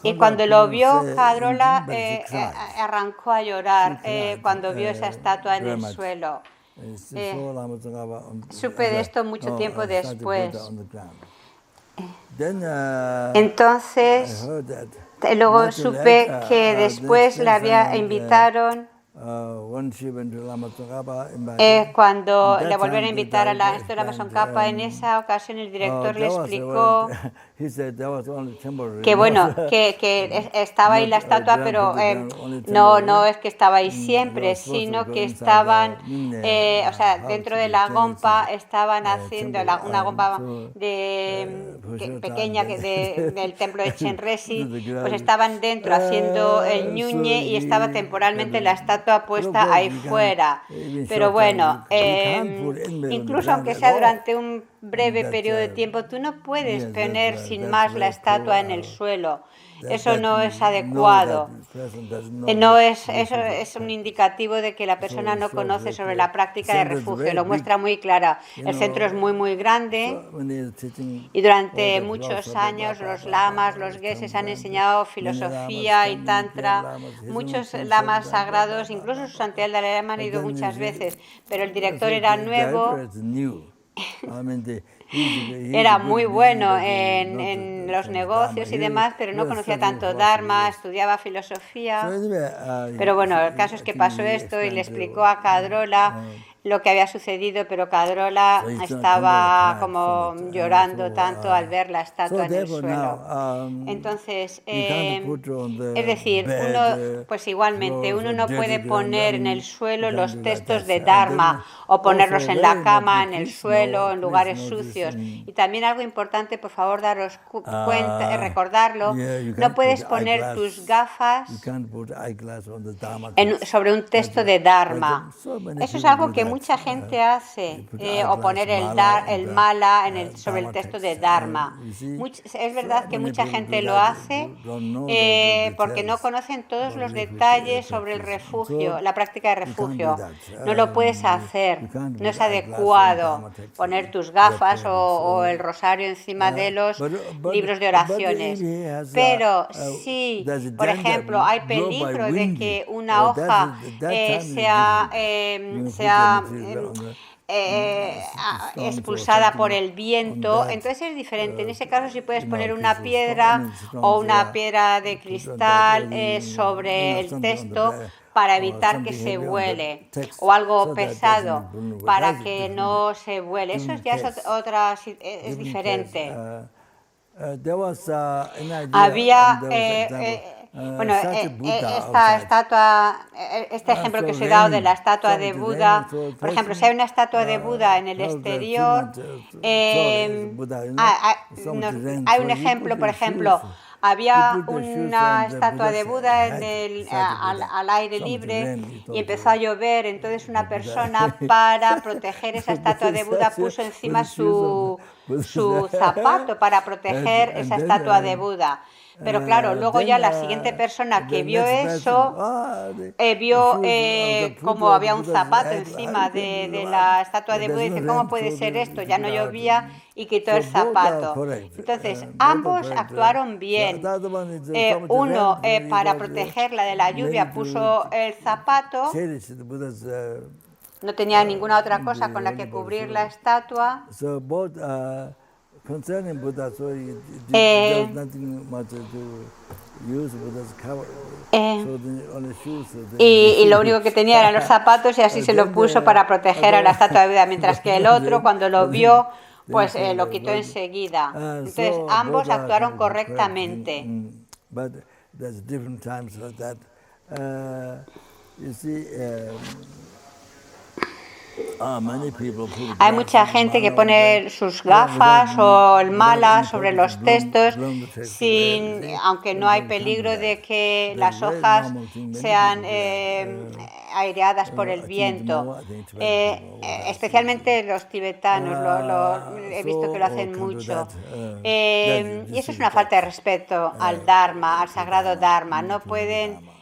Y cuando lo vio, Kadrola arrancó a llorar cuando vio esa estatua en el suelo. Supe de esto mucho tiempo después. Entonces, luego supe que después le invitaron Cuando le volvieron a invitar a la esto de Lama Tsongkhapa, en esa ocasión el director le explicó que bueno, que estaba ahí la estatua, pero no es que estaba ahí siempre, sino que estaban, o sea, dentro de la gompa estaban haciendo una gompa pequeña del templo de Chenresi, pues estaban dentro haciendo el ñuñe y estaba temporalmente la estatua puesta ahí fuera. Pero bueno, incluso aunque sea durante un breve periodo de tiempo, tú no puedes poner sin más la estatua en el suelo. Eso no es adecuado. Eso es un indicativo de que la persona no conoce sobre la práctica de refugio. Lo muestra muy clara. El centro es muy grande y durante muchos años los lamas, los geses han enseñado filosofía y tantra. Muchos lamas sagrados, incluso su santidad el Dalai Lama, han ido muchas veces, pero el director era nuevo. Era muy bueno en los negocios y demás, pero no conocía tanto Dharma, estudiaba filosofía. Pero bueno, el caso es que pasó esto y le explicó a Kadrola lo que había sucedido, pero Kadrola estaba como llorando tanto al ver la estatua en el suelo. Entonces, es decir, pues igualmente, uno no puede poner en el suelo los textos de Dharma o ponerlos en la cama, en el suelo, en lugares sucios. Y también algo importante, por favor, daros cuenta, recordarlo, no puedes poner tus gafas sobre un texto de Dharma. Eso es algo que mucha gente hace, o poner el mala sobre el texto de Dharma. Es verdad que mucha gente lo hace porque no conocen todos los detalles sobre el refugio, la práctica de refugio. No lo puedes hacer, no es adecuado poner tus gafas o el rosario encima de los libros de oraciones. Pero si, por ejemplo, hay peligro de que una hoja sea expulsada por el viento, entonces es diferente. En ese caso sí puedes poner una piedra o una piedra de cristal sobre el texto para evitar que se vuele, o algo pesado para que no se vuele. Eso ya es diferente. Había esta estatua, este ejemplo que os he dado de la estatua de Buda, por ejemplo, si hay una estatua de Buda en el exterior, hay un ejemplo, por ejemplo, había una estatua de Buda al aire libre y empezó a llover, entonces una persona, para proteger esa estatua de Buda, puso encima su zapato para proteger esa estatua de Buda. Pero claro, luego ya la siguiente persona que vio eso, vio como había un zapato encima de la estatua de Buda y dice, ¿cómo puede ser esto? Ya no llovía y quitó el zapato. Entonces, ambos actuaron bien. Uno, para protegerla de la lluvia, puso el zapato. No tenía ninguna otra cosa con la que cubrir la estatua. Y lo único que tenía eran los zapatos y así se lo puso para proteger a la estatua de Buda, mientras que el otro, cuando lo vio, pues lo quitó enseguida. Entonces ambos actuaron correctamente. Hay mucha gente que pone sus gafas o el mala sobre los textos, aunque no hay peligro de que las hojas sean aireadas por el viento. Especialmente los tibetanos, he visto que lo hacen mucho. Y eso es una falta de respeto al Dharma, al sagrado Dharma. No pueden...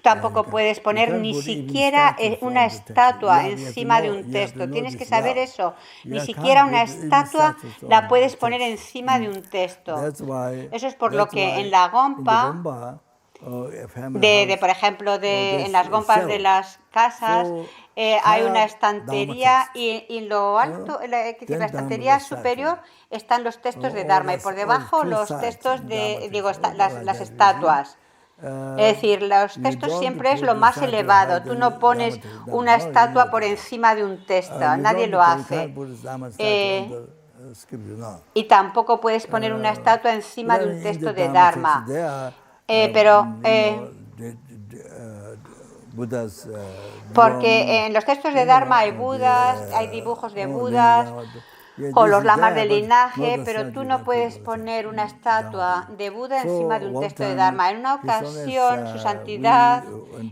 Tampoco puedes poner ni siquiera una estatua encima de un texto. Tienes que saber eso. Ni siquiera una estatua la puedes poner encima de un texto. Eso es por lo que en la gompa, por ejemplo, en las gompas de las casas, hay una estantería y en lo alto, en la estantería superior, están los textos de Dharma y por debajo los textos las estatuas. Es decir, los textos siempre es lo más elevado. Tú no pones una estatua por encima de un texto, nadie lo hace. Y tampoco puedes poner una estatua encima de un texto de Dharma. Porque en los textos de Dharma hay Budas, hay dibujos de Budas, con los lamas del linaje, pero tú no puedes poner una estatua de Buda encima de un texto de Dharma. En una ocasión, su santidad,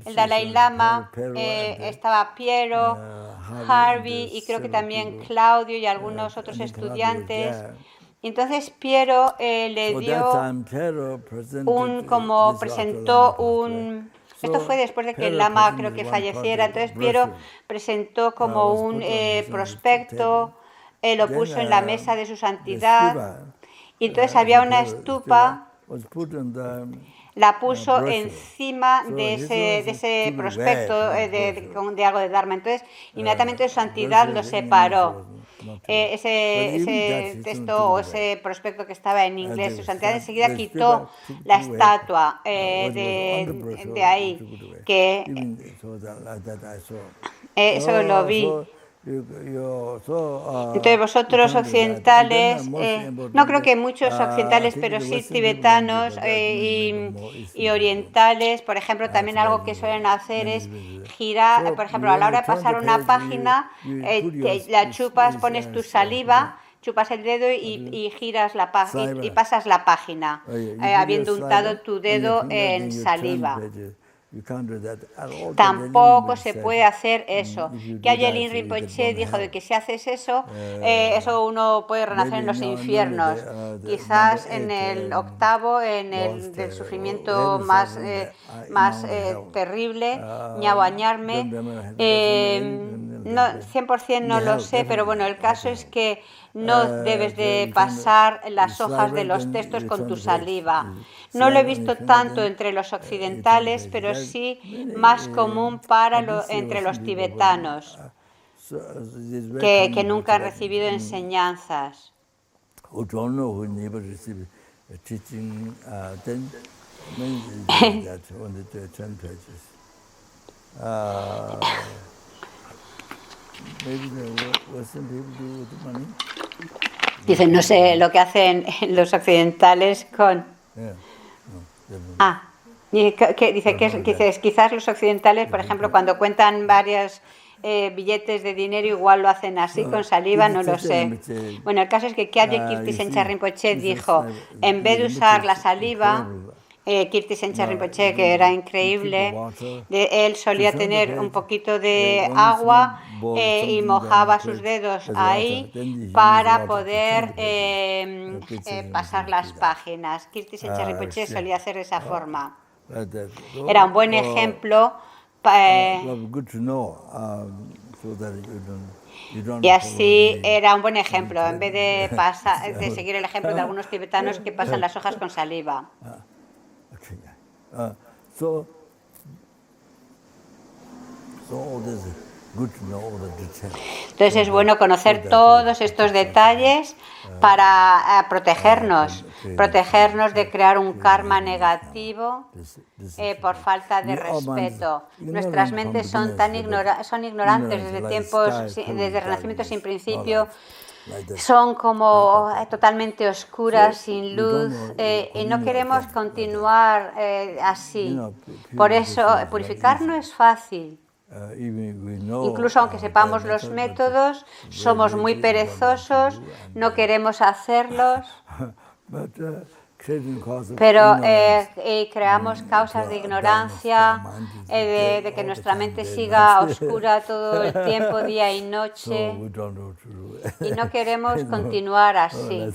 el Dalai Lama, estaba Piero, Harvey y creo que también Claudio y algunos otros estudiantes. Y entonces Piero le dio presentó un... Esto fue después de que el Lama creo que falleciera. Entonces Piero presentó como un prospecto, lo puso en la mesa de su santidad. Y entonces había una estupa, la puso encima de ese prospecto de algo de Dharma. Entonces inmediatamente su santidad lo separó. Ese texto o ese prospecto que estaba en inglés, su santidad enseguida quitó la estatua de ahí, que eso lo vi. Entonces vosotros occidentales, no creo que muchos occidentales, pero sí tibetanos y orientales, por ejemplo, también algo que suelen hacer es girar, por ejemplo, a la hora de pasar una página, la chupas, pones tu saliva, chupas el dedo y giras y pasas la página, habiendo untado tu dedo en saliva. Tampoco se puede hacer eso. Gyaltsen Rinpoche dijo de que si haces eso, eso uno puede renacer en los infiernos. Quizás en el octavo, en el del sufrimiento más terrible, ñahuañarme. No, 100% no lo sé, pero bueno, el caso es que no debes de pasar las hojas de los textos con tu saliva. No lo he visto tanto entre los occidentales, pero sí más común entre los tibetanos, que nunca han recibido enseñanzas. Dicen, no sé lo que hacen los occidentales con... dice, quizás los occidentales, por ejemplo, cuando cuentan varios billetes de dinero, igual lo hacen así, con saliva, no lo sé. Bueno, el caso es que Kyabje Kirti Sencha Rinpoche dijo, en vez de usar la saliva, Kirti Sencha Rinpoche, que era increíble, él solía tener un poquito de agua y mojaba sus dedos ahí para poder pasar las páginas. Kirti Sencha Rinpoche solía hacer de esa forma. Era un buen ejemplo y así era un buen ejemplo, en vez de seguir el ejemplo de algunos tibetanos que pasan las hojas con saliva. Entonces es bueno conocer todos estos detalles para protegernos de crear un karma negativo por falta de respeto. Nuestras mentes son ignorantes desde el Renacimiento sin principio. Son como totalmente oscuras, sin luz, y no queremos continuar así. Por eso, purificar no es fácil. Incluso aunque sepamos los métodos, somos muy perezosos, no queremos hacerlos, pero creamos causas de ignorancia, de que nuestra mente siga oscura todo el tiempo, día y noche, y no queremos continuar así.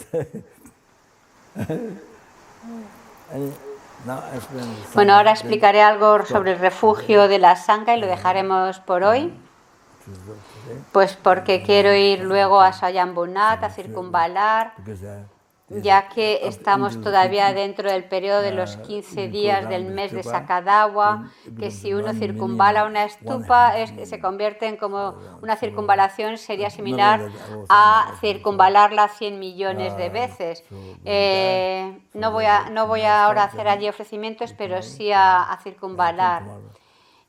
Bueno, ahora explicaré algo sobre el refugio de la Sangha y lo dejaremos por hoy, pues porque quiero ir luego a Swayambhunath a circunvalar, ya que estamos todavía dentro del periodo de los 15 días del mes de Sakadawa, que si uno circunvala una stupa se convierte en como una circunvalación, sería similar a circunvalarla 100 millones de veces. No voy a ahora a hacer allí ofrecimientos, pero sí a circunvalar.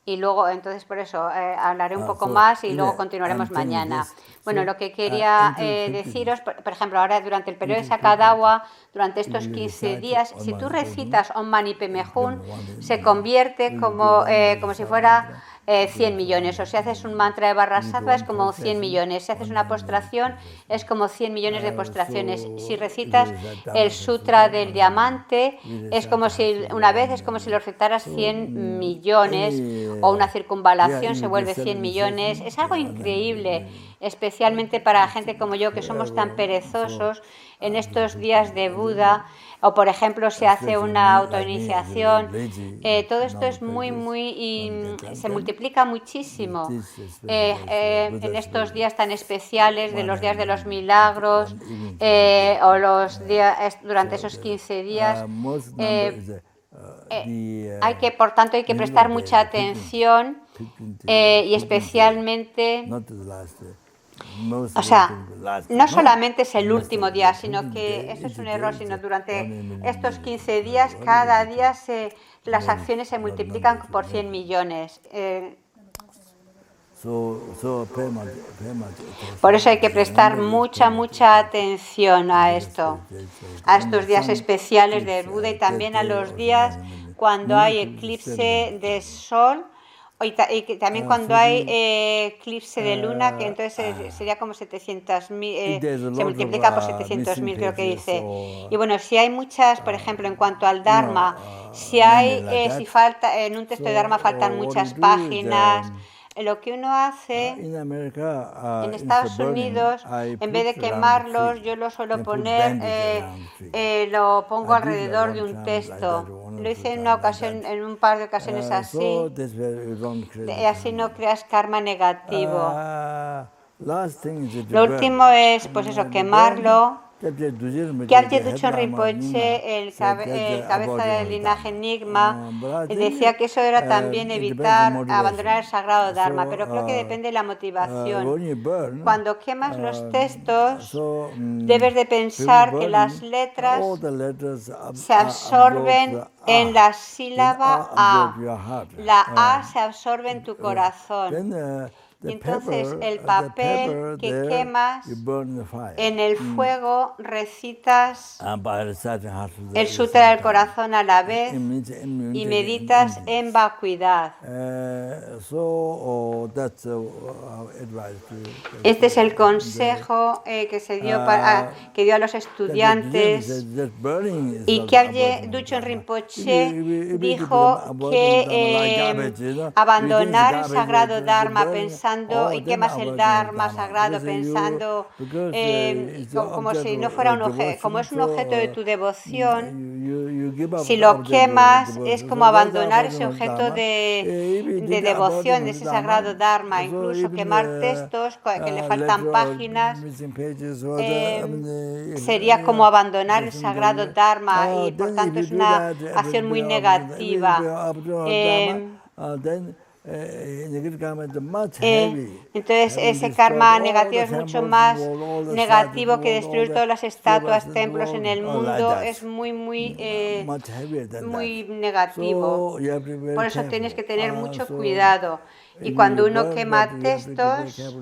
Y luego, entonces, por eso hablaré un poco más y luego continuaremos mañana. Bueno, lo que quería deciros, por ejemplo, ahora durante el periodo de Sakadawa, durante estos 15 días, si tú recitas Om Mani Padme Hum, se convierte como si fuera 100 millones. O si haces un mantra de Barra Sattva es como 100 millones. Si haces una postración es como 100 millones de postraciones. Si recitas el Sutra del Diamante, es como si una vez es como si lo recitaras 100 millones, o una circunvalación se vuelve 100 millones. Es algo increíble, especialmente para gente como yo, que somos tan perezosos en estos días de Buda, o por ejemplo se hace una autoiniciación. Todo esto es se multiplica muchísimo en estos días tan especiales, de los días de los milagros, o los días durante esos 15 días. Por tanto, hay que prestar mucha atención y especialmente, o sea, no solamente es el último día, sino que eso es un error, sino durante estos 15 días, cada día las acciones se multiplican por 100 millones. Por eso hay que prestar mucha atención a esto, a estos días especiales del Buda, y también a los días cuando hay eclipse de sol, y también cuando hay eclipse de luna, que entonces sería como 700.000, se multiplica por 700.000, creo que dice. Y bueno, si hay muchas, por ejemplo, en cuanto al Dharma, si falta, en un texto de Dharma faltan muchas páginas, lo que uno hace en Estados Unidos, en vez de quemarlos, yo lo suelo poner, lo pongo alrededor de un texto. Lo hice en un par de ocasiones así, y así no creas karma negativo. Lo último es, pues eso, quemarlo. Kyabje Duchon Rinpoche, el cabeza del linaje Nyingma, decía que eso era también evitar abandonar el sagrado Dharma, pero creo que depende de la motivación. Cuando quemas los textos, debes de pensar que las letras se absorben en la sílaba A. La A se absorbe en tu corazón. Y entonces el papel que quemas, en el fuego recitas el Sutra del Corazón a la vez y meditas en vacuidad. Este es el consejo que dio a los estudiantes, y Kyabje Duchon Rinpoche dijo que abandonar el sagrado Dharma pensando, y quemas el Dharma sagrado pensando como si no fuera un objeto, como es un objeto de tu devoción, si lo quemas es como abandonar ese objeto de devoción, de ese sagrado Dharma. Incluso quemar textos que le faltan páginas sería como abandonar el sagrado Dharma, y por tanto es una acción muy negativa. Entonces ese karma negativo es mucho más negativo que destruir todas las estatuas, templos en el mundo. Es muy negativo. Por eso tienes que tener mucho cuidado. Y cuando uno quema textos,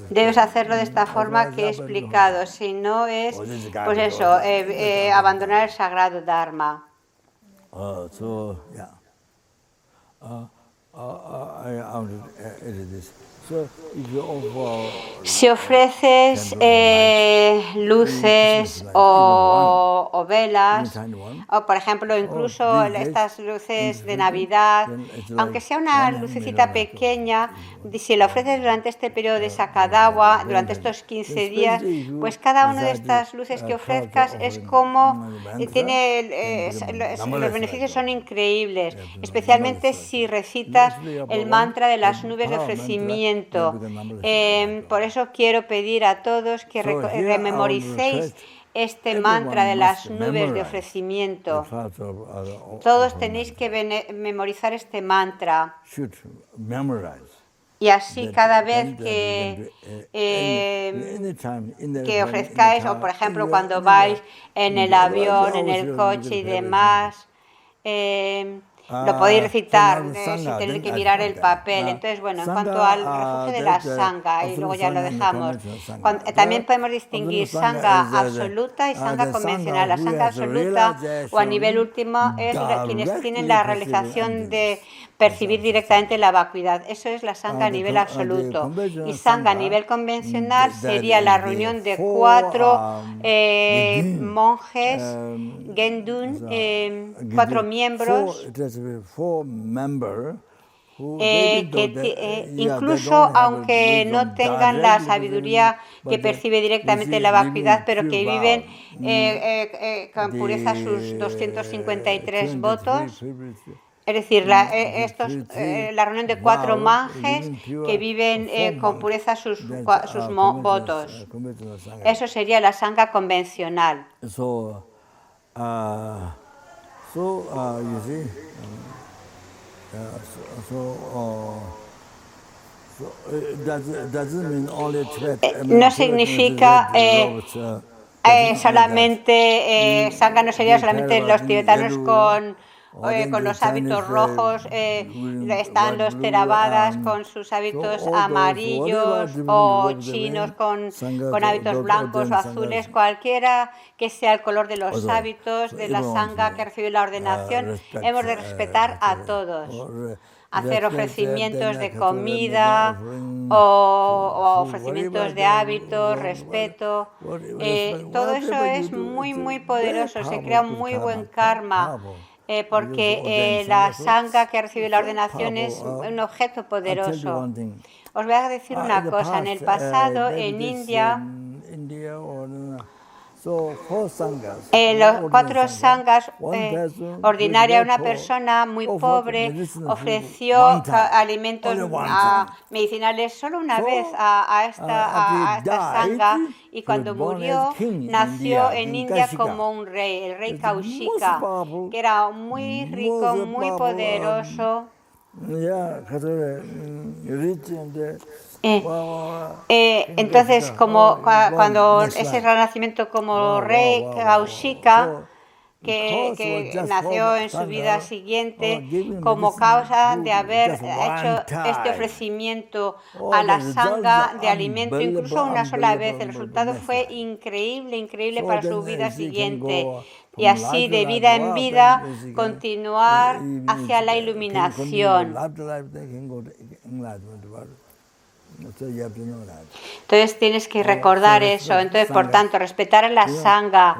debes hacerlo de esta forma que he explicado. Si no es, pues eso, abandonar el sagrado Dharma. Si ofreces luces o velas, o por ejemplo incluso estas luces de Navidad, aunque sea una lucecita pequeña, si la ofreces durante este periodo de Sakadawa, durante estos 15 días, pues cada una de estas luces que ofrezcas es como los beneficios son increíbles, especialmente si recitas el mantra de las nubes de ofrecimiento. ofrecimiento. Por eso quiero pedir a todos que rememoricéis este mantra de las nubes de ofrecimiento. Todos tenéis que memorizar este mantra. Y así cada vez que ofrezcáis, o por ejemplo cuando vais en el avión, en el coche y demás, lo podéis recitar sin tener que mirar el papel. Entonces, bueno, en cuanto al refugio de la sangha, y luego ya lo dejamos, también podemos distinguir sangha absoluta y sangha convencional. La sangha absoluta, o a nivel último, es quienes tienen la realización de percibir directamente la vacuidad. Eso es la sangha a nivel absoluto. Y sangha a nivel convencional sería la reunión de 4 monjes, Gendun, 4 miembros, incluso aunque no tengan la sabiduría que percibe directamente la vacuidad, pero que viven con pureza sus 253 votos. Es decir, la reunión de 4 monjes que viven con pureza sus votos. Eso sería la sangha convencional. No significa solamente, sangha no sería solamente los tibetanos con los hábitos rojos, están los Theravadas con sus hábitos amarillos, o chinos con hábitos blancos o azules, cualquiera que sea el color de los hábitos de la sangha que recibe la ordenación, hemos de respetar a todos. Hacer ofrecimientos de comida o ofrecimientos de hábitos, respeto, todo eso es muy, muy poderoso, se crea un muy buen karma. Porque la sangha que recibe la ordenación es un objeto poderoso. Os voy a decir una cosa, en el pasado en India, los 4 sanghas ordinarias, una persona muy pobre ofreció alimentos medicinales solo una vez a esta sangha, y cuando murió nació en India como un rey, el rey Kaushika, que era muy rico, muy poderoso. Entonces, cuando ese renacimiento como rey Kaushika, que nació en su vida siguiente, como causa de haber hecho este ofrecimiento a la sangha de alimento, incluso una sola vez, el resultado fue increíble, increíble para su vida siguiente. Y así, de vida en vida, continuar hacia la iluminación. Entonces tienes que recordar eso. Entonces, por tanto, respetar a la sangha,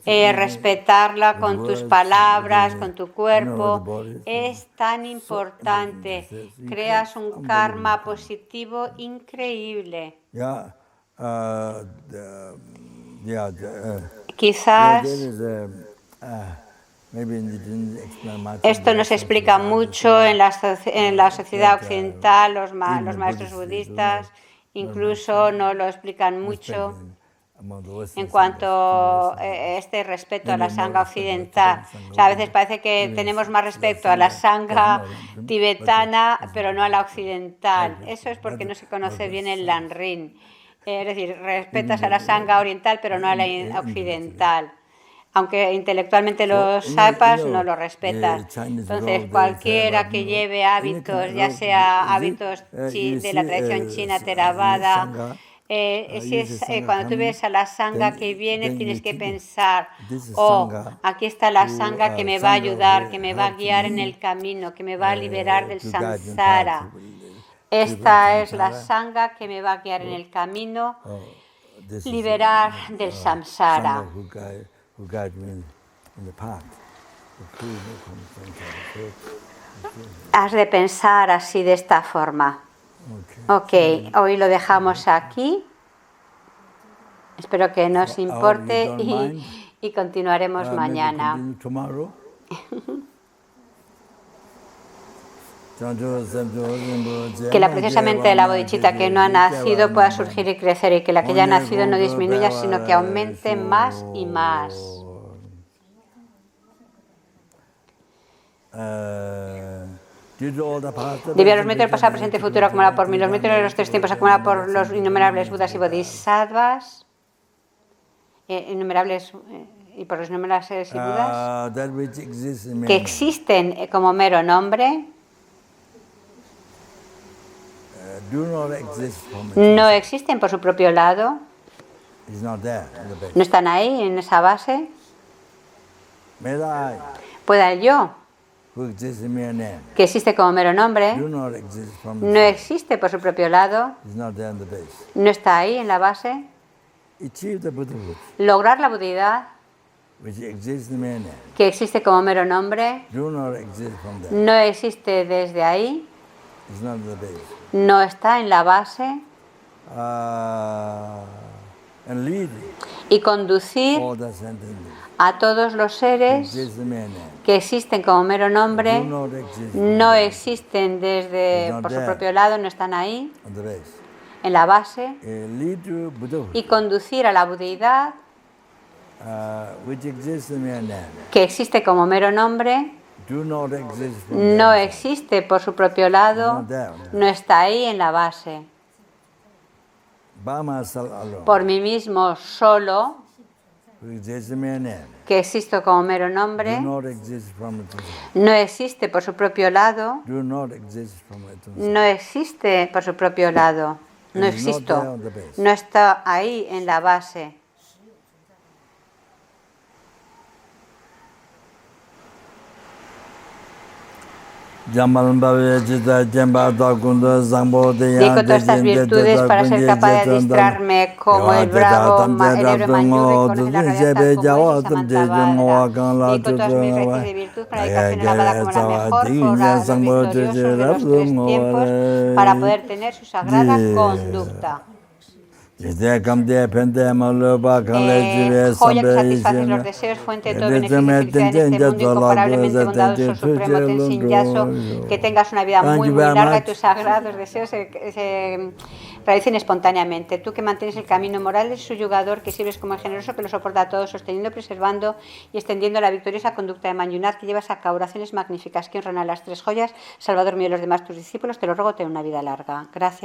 respetarla con tus palabras, con tu cuerpo, es tan importante. Creas un karma positivo increíble. Quizás esto no se explica mucho en la sociedad occidental, los maestros budistas incluso no lo explican mucho en cuanto a este respeto a la sangha occidental. O sea, a veces parece que tenemos más respeto a la sangha tibetana, pero no a la occidental. Eso es porque no se conoce bien el Lanrin. Es decir, respetas a la sangha oriental, pero no a la occidental. Aunque intelectualmente lo sepas, no lo respetas. Entonces, cualquiera que lleve hábitos, ya sea hábitos de la tradición china Theravada, cuando tú ves a la sangha que viene, tienes que pensar, aquí está la sangha que me va a ayudar, que me va a guiar en el camino, que me va a liberar del samsara. Esta es la sangha que me va a guiar en el camino, liberar del samsara. Has de pensar así, de esta forma. Ok, hoy lo dejamos aquí. Espero que nos importe y continuaremos mañana. Que la preciosa mente de la bodhicitta que no ha nacido pueda surgir y crecer, y que la que ya ha nacido no disminuya, sino que aumente más y más. Debido a los métodos pasado, presente y futuro, acumulado por mí, los métodos de los tres tiempos, acumulado por los innumerables Budas y Bodhisattvas, innumerables y por los innumerables y Budas, que existen como mero nombre, no existen por su propio lado, no están ahí en esa base. Pueda el yo, que existe como mero nombre, no existe por su propio lado, no está ahí en la base. Lograr la budeidad, que existe como mero nombre, no existe desde ahí, no está en la base. Y conducir a todos los seres que existen como mero nombre, no existen por su propio lado, no están ahí, en la base, y conducir a la budeidad, que existe como mero nombre, no existe por su propio lado, no está ahí en la base. Por mí mismo solo, que existo como mero nombre, no existe por su propio lado, no existe por su propio lado, no existo, no está ahí en la base. Digo todas estas virtudes para ser capaz de adiestrarme como el bravo, el héroe Manyu reconoce la realidad tal como es y Samantha. Digo todas mis raíces de virtud para dedicarse en la Pada como la mejor por los victoriosos de los tres tiempos para poder tener su sagrada conducta. Joya que satisface los deseos, fuente de todo beneficio y felicidad en este mundo, incomparablemente bondadoso, supremo, Tenzin Gyatso, que tengas una vida muy, muy larga y tus sagrados deseos se realicen espontáneamente. Tú que mantienes el camino moral de su yugador, que sirves como el generoso que lo soporta a todos, sosteniendo, preservando y extendiendo la victoriosa conducta de Manjunath, que llevas a cabo oraciones magníficas que honran a las tres joyas, Salvador mío y los demás tus discípulos, te lo ruego, ten una vida larga. Gracias.